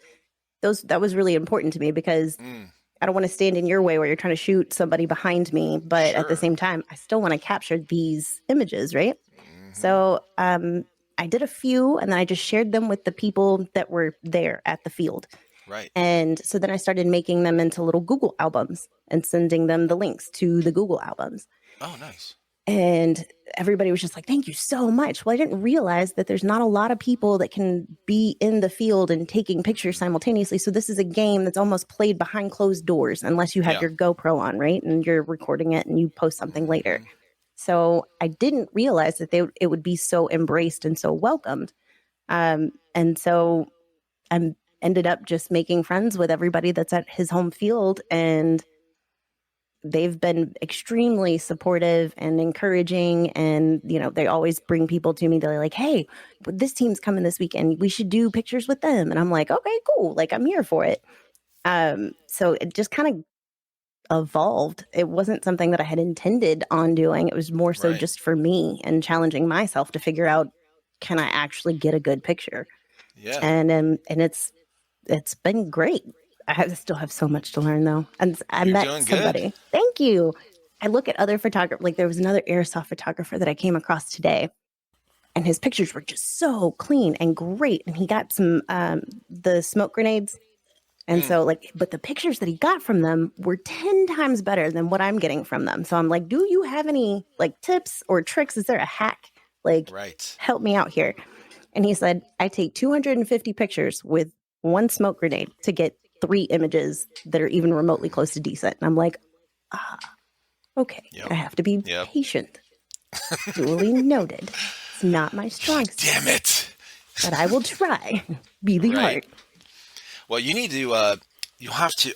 that was really important to me because Mm, I don't want to stand in your way where you're trying to shoot somebody behind me, but at the sure. same time, I still want to capture these images, right? Mm-hmm. So I did a few and then I just shared them with the people that were there at the field. Right. And so then I started making them into little Google albums and sending them the links to the Google albums. Oh, nice. And everybody was just like, thank you so much. Well, I didn't realize that there's not a lot of people that can be in the field and taking pictures simultaneously. So this is a game that's almost played behind closed doors, unless you have Yeah. your GoPro on, right? And you're recording it and you post something later. Mm-hmm. So I didn't realize that it would be so embraced and so welcomed. And so I ended up just making friends with everybody that's at his home field, and they've been extremely supportive and encouraging. And they always bring people to me. They're like, hey, this team's coming this weekend, we should do pictures with them. And I'm like, okay, cool, like I'm here for it. So it just kind of evolved. It wasn't something that I had intended on doing. It was more so Right. just for me and challenging myself to figure out, can I actually get a good picture? Yeah. And it's been great. Still have so much to learn though. And I You're met doing good. somebody. Thank you. I look at other photographers. Like there was another airsoft photographer that I came across today, and his pictures were just so clean and great. And he got some the smoke grenades. And Mm, so but the pictures that he got from them were 10 times better than what I'm getting from them. So I'm like, do you have any like tips or tricks? Is there a hack? Like, right. help me out here. And he said, I take 250 pictures with one smoke grenade to get 3 images that are even remotely close to decent. And I'm like, ah, okay, Yep. I have to be Yep. patient. Duly noted. It's not my strong suit, Damn it. but I will try. Be the Right. heart. Well, you need to, you have to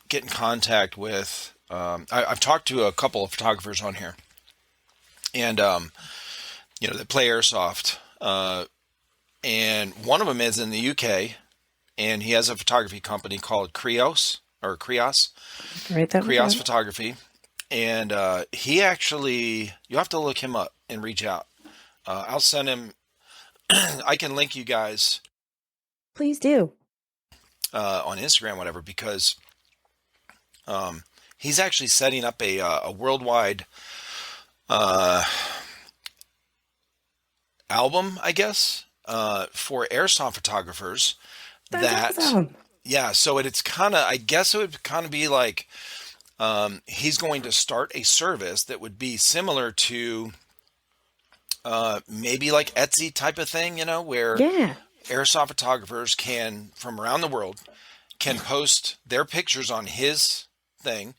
get in contact with, I've talked to a couple of photographers on here and, that play airsoft. And one of them is in the UK and he has a photography company called Krios Write that one Krios down. Photography. And he actually, you have to look him up and reach out. I'll send him, I can link you guys Please do. on Instagram, whatever, because he's actually setting up a worldwide album, I guess, for airsoft photographers. That's That, awesome. yeah, so it's kind of, I guess it would kind of be like he's going to start a service that would be similar to maybe like Etsy type of thing, where Yeah. airsoft photographers can, from around the world, can post their pictures on his thing,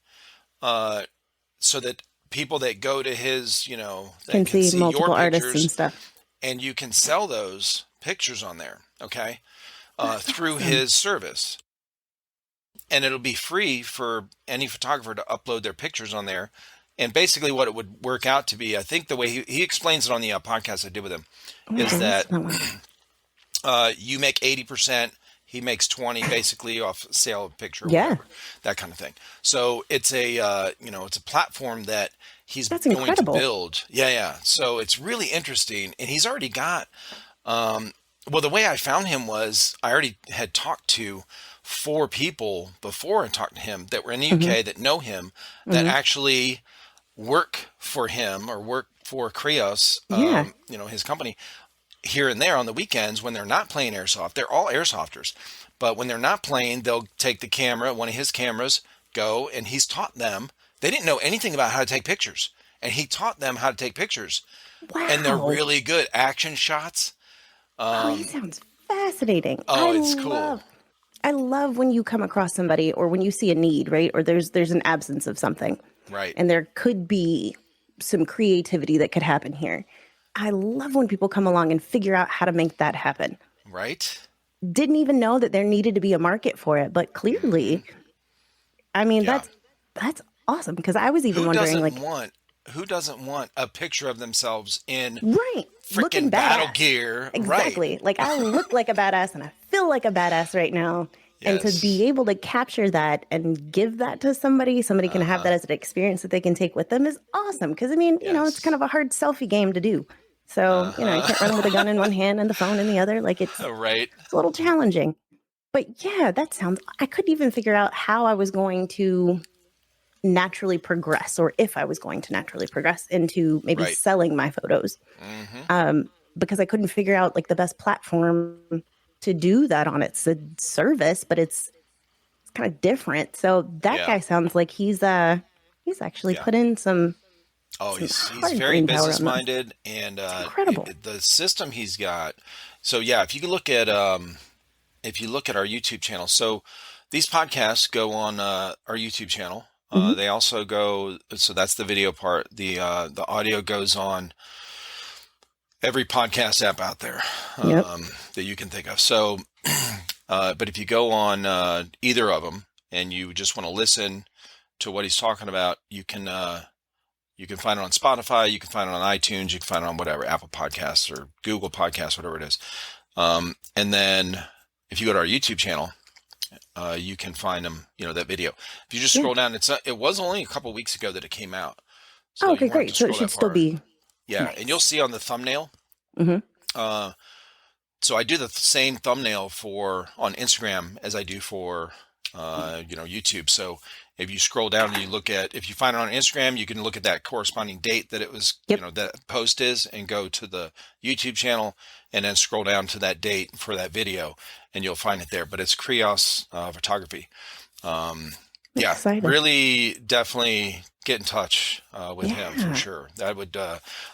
so that people that go to his, thing Can can see see your multiple artists and pictures, stuff. and you can sell those pictures on there, okay, That's through awesome. his service, and it'll be free for any photographer to upload their pictures on there. And basically, what it would work out to be, I think the way he explains it on the podcast I did with him, Oh, I is gotta that listen to that one. you make 80%, he makes 20 basically off sale of picture or Yeah, whatever, that kind of thing. So it's a it's a platform that he's that's going to incredible. build. Yeah, yeah. So it's really interesting, and he's already got. Well, the way I found him was I already had talked to 4 people before I talked to him that were in the Hmm. UK that know him, that Hmm. actually work for him or work for Krios, Yeah. his company, here and there on the weekends when they're not playing airsoft. They're all airsofters, but when they're not playing, they'll take the camera, one of his cameras, go, and he's taught them. They didn't know anything about how to take pictures, and he taught them how to take pictures, and they're Wow. really good action shots. Oh, he sounds fascinating. Oh, it's cool. I love when you come across somebody or when you see a need, right? Or there's an absence of something Right, and there could be some creativity that could happen here. I love when people come along and figure out how to make that happen. right. Didn't even know that there needed to be a market for it, but Hmm. clearly, I mean, Yeah. that's awesome because I was even Who wondering doesn't like, want who doesn't want a picture of themselves in right, looking freaking battle badass. gear? Right. Exactly. Like I look like a badass and I feel like a badass right now. And to be Yes. able to capture that and give that to somebody, somebody can have Uh-huh. that as an experience that they can take with them is awesome. Cause I mean, it's kind Yes. of a hard selfie game to do. So, you can't run with a gun in one Uh-huh. hand and the phone in the other. Like Right. it's a little challenging. But yeah, I couldn't even figure out how I was going to naturally progress or if I was going to naturally progress into maybe Right. selling my photos. Hmm. Because I couldn't figure out like the best platform to do that on. It's a service, but it's kind of different. So that Yeah. guy sounds like he's actually Yeah. put in Oh, some he's hard very brain power business on this. minded, and It's incredible. the system he's got. So yeah, if you look at our YouTube channel, so these podcasts go on our YouTube channel. Hmm. They also go. So that's the video part. The audio goes on every podcast app out there Yep. that you can think of. So, but if you go on either of them and you just want to listen to what he's talking about, you can find it on Spotify, you can find it on iTunes, you can find it on whatever Apple Podcasts or Google Podcasts, whatever it is. And then if you go to our YouTube channel, you can find them. That video. If you just Yeah. scroll down, it was only a couple weeks ago that it came out, Oh, so you okay, won't have great. to So it scroll should that still far. be Yeah, and you'll nice. see on the thumbnail. Hmm. Uh, so I do the same thumbnail for on Instagram as I do for YouTube. So if you scroll down and if you find it on Instagram, you can look at that corresponding date that it was, Yep. that post is, and go to the YouTube channel and then scroll down to that date for that video, and you'll find it there. But it's Krios Photography. Um, I'm yeah, excited. really, definitely get in touch with him for Yeah. sure. I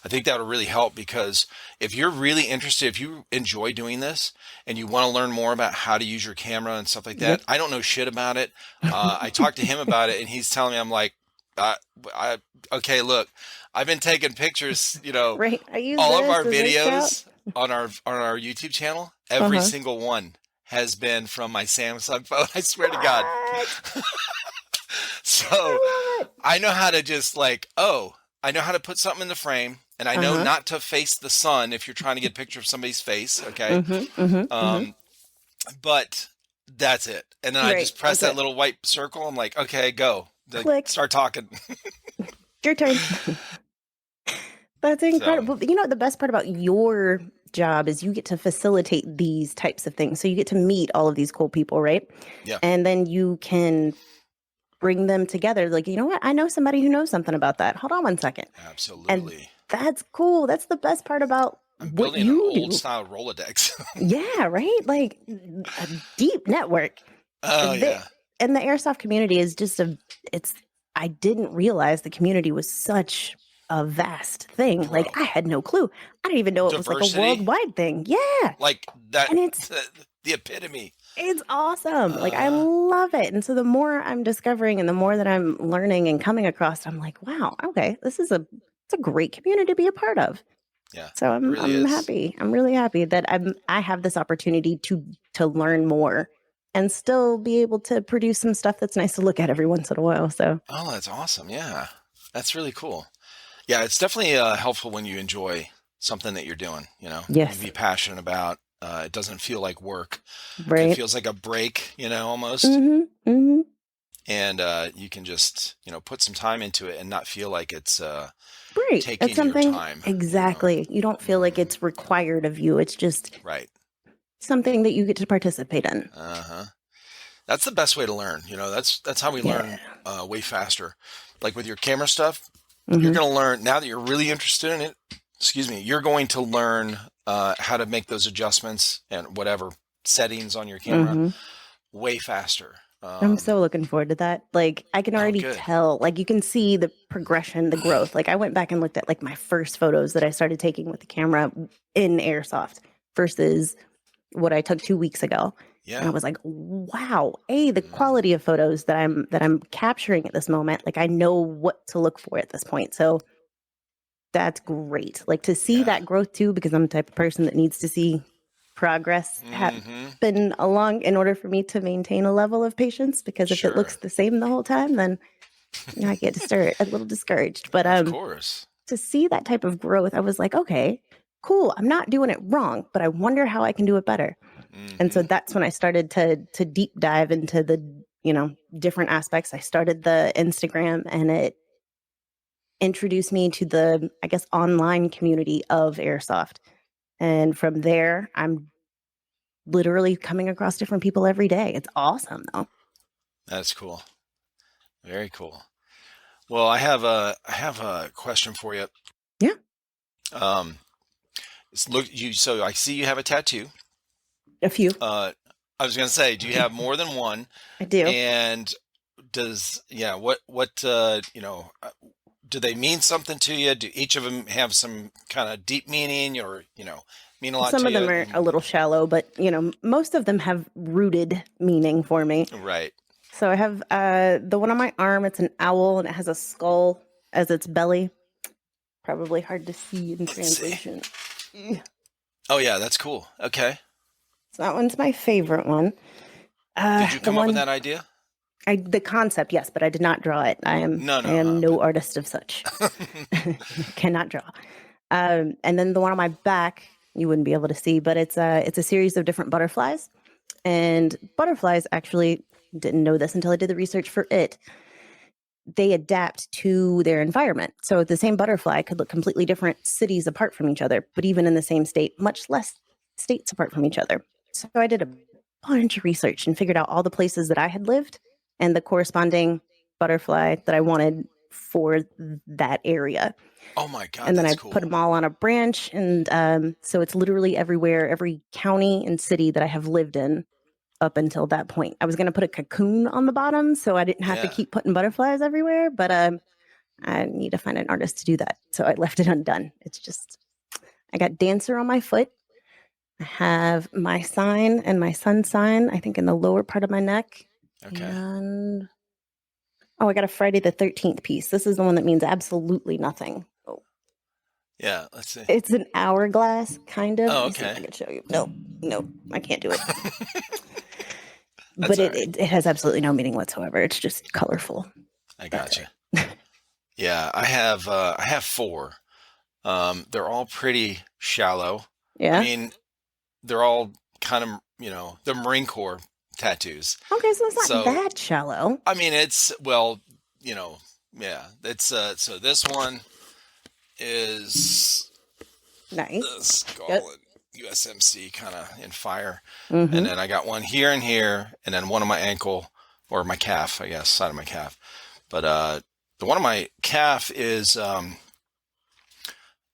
think that would really help, because if you're really interested, if you enjoy doing this and you want to learn more about how to use your camera and stuff like that, Yep. I don't know shit about it. I talked to him about it, and he's telling me, I'm like, uh, I, okay, look, I've been taking pictures, Right. I use all of this. our Does this count? videos on our YouTube channel, every Uh-huh. single one has been from my Samsung phone. I swear to God. What? So I love it. I know how to just I know how to put something in the frame, and I know Uh-huh. not to face the sun if you're trying to get a picture of somebody's face. Okay. Mm-hmm. Mm-hmm. Mm-hmm. Um, but that's it. And then I Right. just press That's that it. little white circle. I'm like, okay, go. Click. Start talking. Your turn. That's So, incredible. The best part about your job is you get to facilitate these types of things. So you get to meet all of these cool people, right? yeah, And then you can bring them together. Like, you know what? I know somebody who knows something about that. Hold on one second. And absolutely. that's cool. That's the best part about I'm what building an you old do. style Rolodex. Yeah, right? Like a deep network. Oh, The, yeah. and the airsoft community is just I didn't realize the community was such a vast thing. Like Bro. I had no clue. I didn't even know it was like a Diversity, worldwide thing. Yeah. like that, And the epitome. it's awesome. Like I Uh, love it. And so the more I'm discovering and the more that I'm learning and coming across, I'm like, wow, okay, it's a great community to be a part of. yeah, So it I'm really I'm is. happy. I'm really happy that I have this opportunity to learn more and still be able to produce some stuff that's nice to look at every once in a while. So Oh, that's awesome. Yeah, that's really cool. Yeah, it's definitely helpful when you enjoy something that you're doing, you yes. be passionate about. it doesn't feel like work. It Right. feels like a break, almost. Mm-hmm. Mm-hmm. And you can just, put some time into it and not feel like it's Right. It's taking your something time. exactly. You don't feel like Hmm. it's required of you. It's just Right. something that you get to participate in. Uh-huh. That's the best way to learn. That's how we Yeah. learn way faster. Like with your camera stuff, you're Mm-hmm. going to learn now that you're really interested in it. Excuse me. You're going to learn how to make those adjustments and whatever settings on your camera Mm-hmm. way faster. I'm so looking forward to that. Like I can Oh, already good. tell, like you can see the progression, the growth. Like I went back and looked at like my first photos that I started taking with the camera in Airsoft versus what I took 2 weeks ago. And I Yeah. was like, wow, the Mm, quality of photos that I'm capturing at this moment, like I know what to look for at this point. So that's great. Like to see yeah. that growth too, because I'm the type of person that needs to see progress Mm-hmm. happen along in order for me to maintain a level of patience. Because if it Sure. looks the same the whole time, then I get a little discouraged. But Of course. to see that type of growth, I was like, okay, cool. I'm not doing it wrong, but I wonder how I can do it better. And so Mm-hmm. that's when I started to deep dive into the different aspects. I started the Instagram, and it introduced me to the, I guess, online community of Airsoft. And from there, I'm literally coming across different people every day. It's awesome though. That's cool. Very cool. Well, I have a question for you. Yeah, Um, so I see you have a tattoo. a few. Uh, I was gonna say, do you have more than one? I do. And what do they mean something to you? Do each of them have some kind of deep meaning, or mean a lot Some to of you? them are a little shallow, but most of them have rooted meaning for me. Right. So I have the one on my arm. It's an owl, and it has a skull as its belly. Probably hard to see in Let's see. translation. So Oh yeah, that's cool. Okay. that one's my favorite one. Did you The come up with one that idea? the concept, yes, but I did not draw it. I am No, I no. am But no artist of such. Cannot draw. And then the one on my back, you wouldn't be able to see, but it's a series of different butterflies. And butterflies actually didn't know this until I did the research for it. They adapt to their environment. So the same butterfly could look completely different cities apart from each other, but even in the same state, much less states apart from each other. So I did a bunch of research and figured out all the places that I had lived and the corresponding butterfly that I wanted for that area. oh my God, And then that's I put cool. them all on a branch. And so it's literally everywhere, every county and city that I have lived in up until that point. I was going to put a cocoon on the bottom so I didn't have to Yeah. keep putting butterflies everywhere, but I need to find an artist to do that. So I left it undone. It's just, I got Dancer on my foot. I have my sign and my sun sign, I think, in the lower part of my neck. Okay. And oh, I got a Friday the 13th piece. This is the one that means absolutely nothing. Oh, Yeah. Let's see. it's an hourglass, kind of. Let Oh, me see if okay. I can show you. No, no, I can't do it. That's But all it, right. it, it has absolutely no meaning whatsoever. It's just colorful. I That's gotcha. it. Yeah, I have four. They're all pretty shallow. I Yeah. mean, they're all kind of, the Marine Corps tattoos. Okay, so it's not So, that shallow. I mean, it's well, you know, yeah. It's so this one is Nice. the Yep. skull and USMC kind of in fire, and Mm-hmm. then I got one here and here, and then one on my ankle or my calf, I guess, side of my calf. But the one on my calf is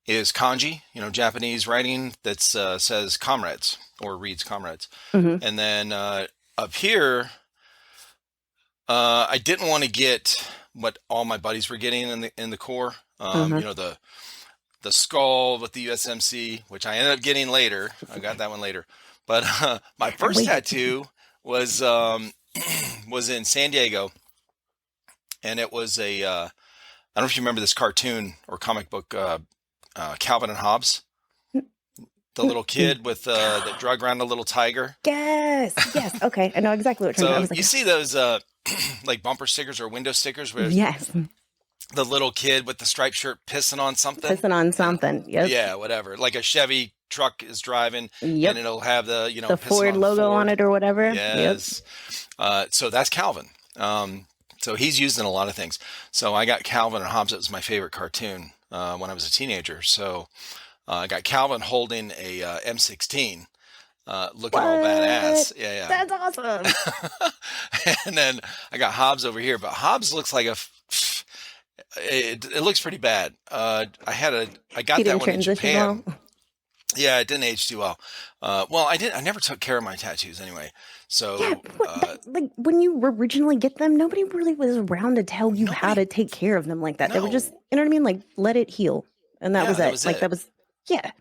kanji, Japanese writing that says comrades or reads comrades. Mm-hmm. And then up here, I didn't want to get what all my buddies were getting in the Corps. Uh-huh. The skull with the USMC, which I ended up getting later. I got that one later. But my I first waited. tattoo was was in San Diego, and it was I don't know if you remember this cartoon or comic book, Calvin and Hobbes. The little kid with that drug around a little tiger. Yes. Yes. Okay. I know exactly what you're talking about. I So was you like, see those like bumper stickers or window stickers where yes. the little kid with the striped shirt pissing on something, Pissing on and something. Yep. yeah, whatever, like a Chevy truck is driving, and Yep. it'll have the, The pissing Ford on logo on Ford. it or whatever. Yep. Yes. So that's Calvin. So he's used in a lot of things. So I got Calvin and Hobbes. It was my favorite cartoon when I was a teenager. So I got Calvin holding a M16, looking all What? badass. Yeah, That's awesome. yeah. And then I got Hobbes over here, but Hobbes looks like it looks pretty bad. I He got that didn't one in transition well. Japan. Yeah, it didn't age too well. Well, I never took care of my tattoos anyway. Yeah, So, like when you originally get them, nobody really was around to tell you how nobody, to take care of them like that. They were just, no. you know what I mean? Like let it heal. And that was Yeah, that it. was Like it. that was, yeah.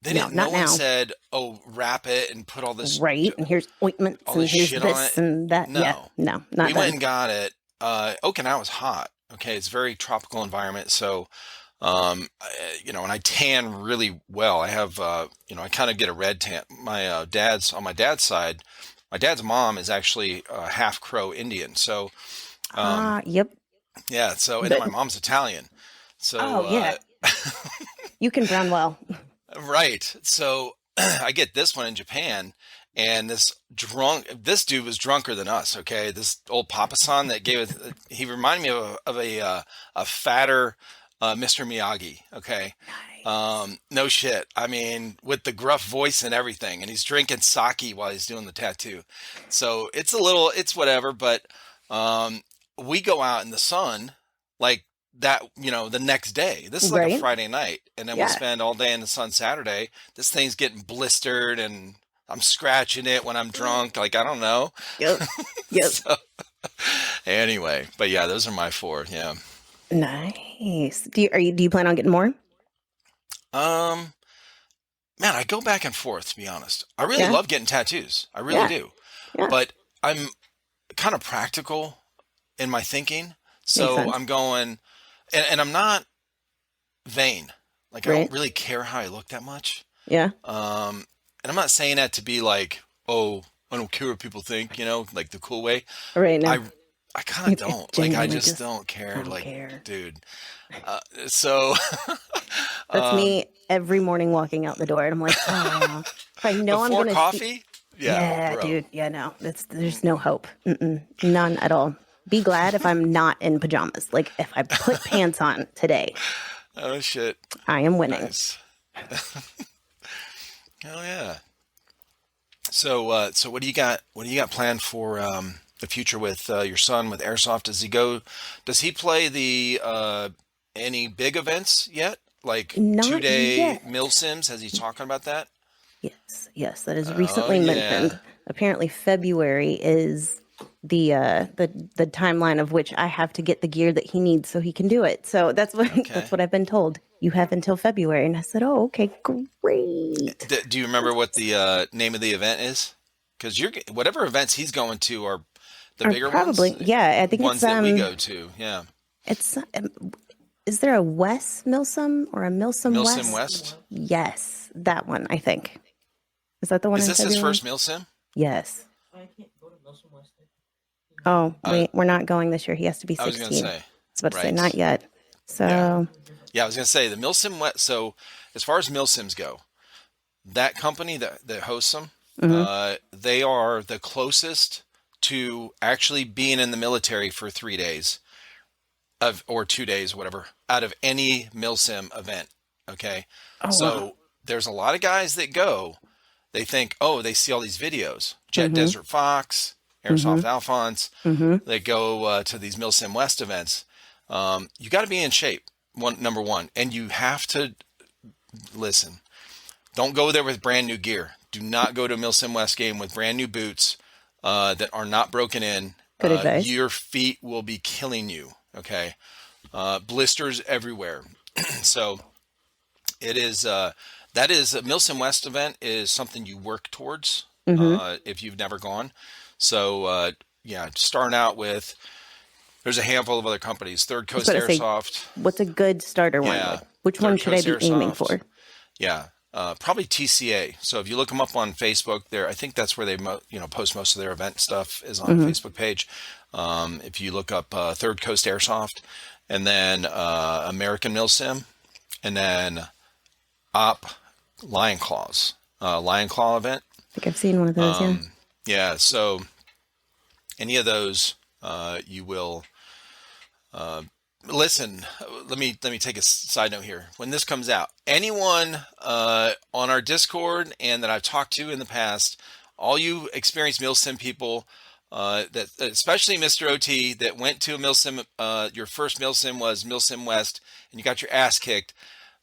They No, didn't, no not one now. said, "Oh, wrap it and put Right. And here's ointments all and this here's shit on this it." and that. Yeah. No. No, We not went done. and got it. Okinawa's hot. Okay, it's a very tropical environment, so and I tan really well. I have, I kind of get a red tan. On my dad's side, my dad's mom is actually half Crow Indian. So, um, Yep. yeah. So, and then my But, mom's Italian. So, oh, yeah. You can brown well. right. So I get this one in Japan, and this dude was drunker than us. Okay, this old Papa-san that gave us, he reminded me of a fatter Mr. Miyagi. Okay, Nice. no shit. I mean, with the gruff voice and everything, and he's drinking sake while he's doing the tattoo. So it's whatever. But um, we go out in the sun, like that, the next day. This is like a Right? Friday night, and then we'll Yeah. spend all day in the sun Saturday. This thing's getting blistered, and I'm scratching it when I'm drunk. Like, I don't know. Yep. Yep. So anyway, but yeah, those are my four. Yeah. Nice. Do you plan on getting more? Um, Man, I go back and forth, to be honest. I really Yeah. love getting tattoos. I really Yeah. do. Yeah. But I'm kind of practical in my thinking. Makes So sense. I'm going, and I'm not vain. Like, I Right. don't really care how I look that much. Yeah. And I'm not saying that to be like, oh, I don't care what people think, like the cool way. Right I now. I kind of It's don't. Like, I genuinely just just don't I care. don't Like, care. dude. So, That's um, me every morning walking out the door, and I'm like, oh, if I know I'm before gonna see. coffee, yeah, Yeah, bro. dude. Yeah, no, there's no hope. None at all. Be glad if I'm not in pajamas. Like if I put pants on today, Oh shit. I am winning. Nice. Hell yeah. So what do you got? What do you got planned for the future with your son with airsoft? Does he play the any big events yet? Like two Not day yet. mil sims? Has he talking about that? Yes, yes, that is Oh recently yeah. mentioned. Apparently, February is the timeline of which I have to get the gear that he needs so he can do it. So that's what that's Okay. what I've been told. You have until February, and I said, "Oh, okay, great." Do you remember what the name of the event is? Because whatever events he's going to are the Or bigger ones, probably, yeah. I think ones that we go to. Yeah. it's is there a West Milsom or a Milsom Milsim West? West. Yes, that one. I think is that the one Is in this his February? first Milsim? Yes. Oh, Uh, we're not going this year. He has to be I was gonna 16. I say. was about to say not Right. yet. Yeah. So, Yeah, I was gonna say the Milsim West. So as far as Milsims go, that company that hosts them, mhm. they are the closest to actually being in the military for 3 days or 2 days, whatever, out of any Milsim event. Okay, Oh wow. so there's a lot of guys that go. They think, oh, they see all these videos, Jet Mhm. Desert Fox, Airsoft Mhm. Alphonse. Mhm. They go to these Milsim West events. You got to be in shape. Number one, and you have to listen. Don't go there with brand new gear. Do not go to a Milsim West game with brand new boots that are not broken in. Good advice. Your feet will be killing you. Okay, blisters everywhere. So it is. That is a Milsim West event is something you work towards Mhm. if you've never gone. So yeah, starting out with there's a handful of other companies. Third I was Coast about to say, Airsoft. what's a good starter one? Yeah, Like, which one Third should I Coast be aiming Airsoft. for? Yeah, probably TCA. So if you look them up on Facebook, there I think that's where they post most of their event stuff is on a Mhm. Facebook page. If you look up Third Coast Airsoft, and then American Milsim, and then Op lion claws, lion claw event. I think I've seen one of those. Yeah. Yeah, so any of those, you will listen. Let me take a side note here. When this comes out, anyone on our Discord and that I've talked to in the past, all you experienced milsim people, that especially Mr. OT that went to a milsim, your first milsim was Milsim West, and you got your ass kicked.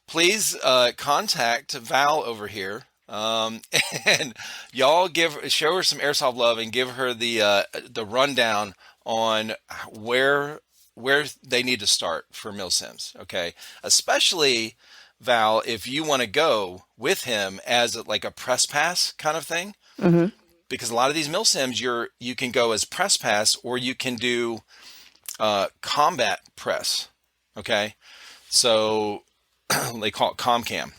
Please contact Val over here. And y'all show her some airsoft love and give her the rundown on where they need to start for milsims. Okay, especially Val, if you want to go with him as like a press pass kind of thing, Mm-hmm. because a lot of these milsims you can go as press pass or you can do combat press. Okay, so they call it ComCam.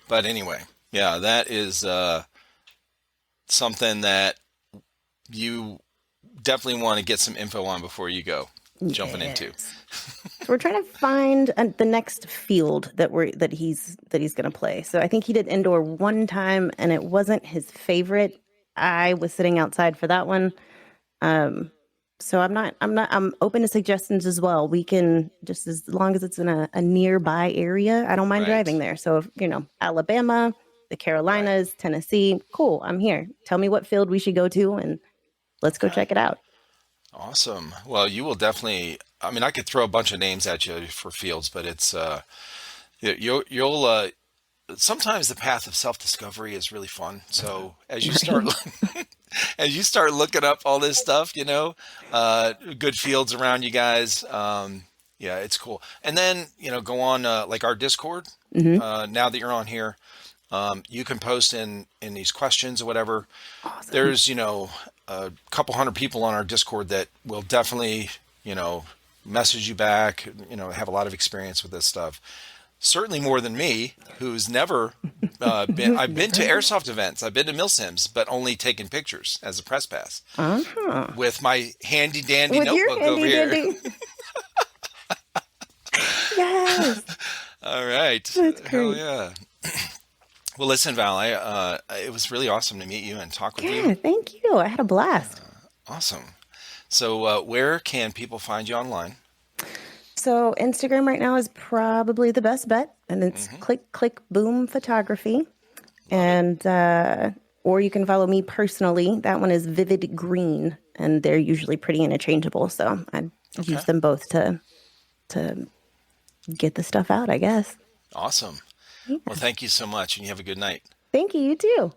But anyway, yeah, that is something that you definitely want to get some info on before you go jumping into. So we're trying to find the next field that he's going to play. So I think he did indoor one time, and it wasn't his favorite. I was sitting outside for that one. So I'm open to suggestions as well. We can, just as long as it's in a nearby area, I don't mind Right. driving there. So if, Alabama, the Carolinas, Tennessee, cool, I'm here. Tell me what field we should go to, and let's go check it out. Awesome. Well, you will definitely. I mean, I could throw a bunch of names at you for fields, but it's you'll sometimes the path of self-discovery is really fun. So as you start as you start looking up all this stuff, good fields around you guys. Yeah, it's cool. And then go on like our Discord. Mm-hmm. Now that you're on here, you can post in these questions or whatever. Awesome. There's a couple hundred people on our Discord that will definitely message you back. Have a lot of experience with this stuff. Certainly more than me, who's never been. I've been to airsoft events. I've been to milsims, but only taken pictures as a press pass with my handy dandy notebook over here. Yes. All right. That's great. Hell yeah. Well, listen, Val, it was really awesome to meet you and talk with you. Yeah, thank you. I had a blast. Awesome. So where can people find you online? So Instagram right now is probably the best bet, and it's click boom photography, and or you can follow me personally. That one is Vivid Green, and they're usually pretty interchangeable. So I use them both to get the stuff out, I guess. Awesome. Yeah. Well, thank you so much, and you have a good night. Thank you. You too.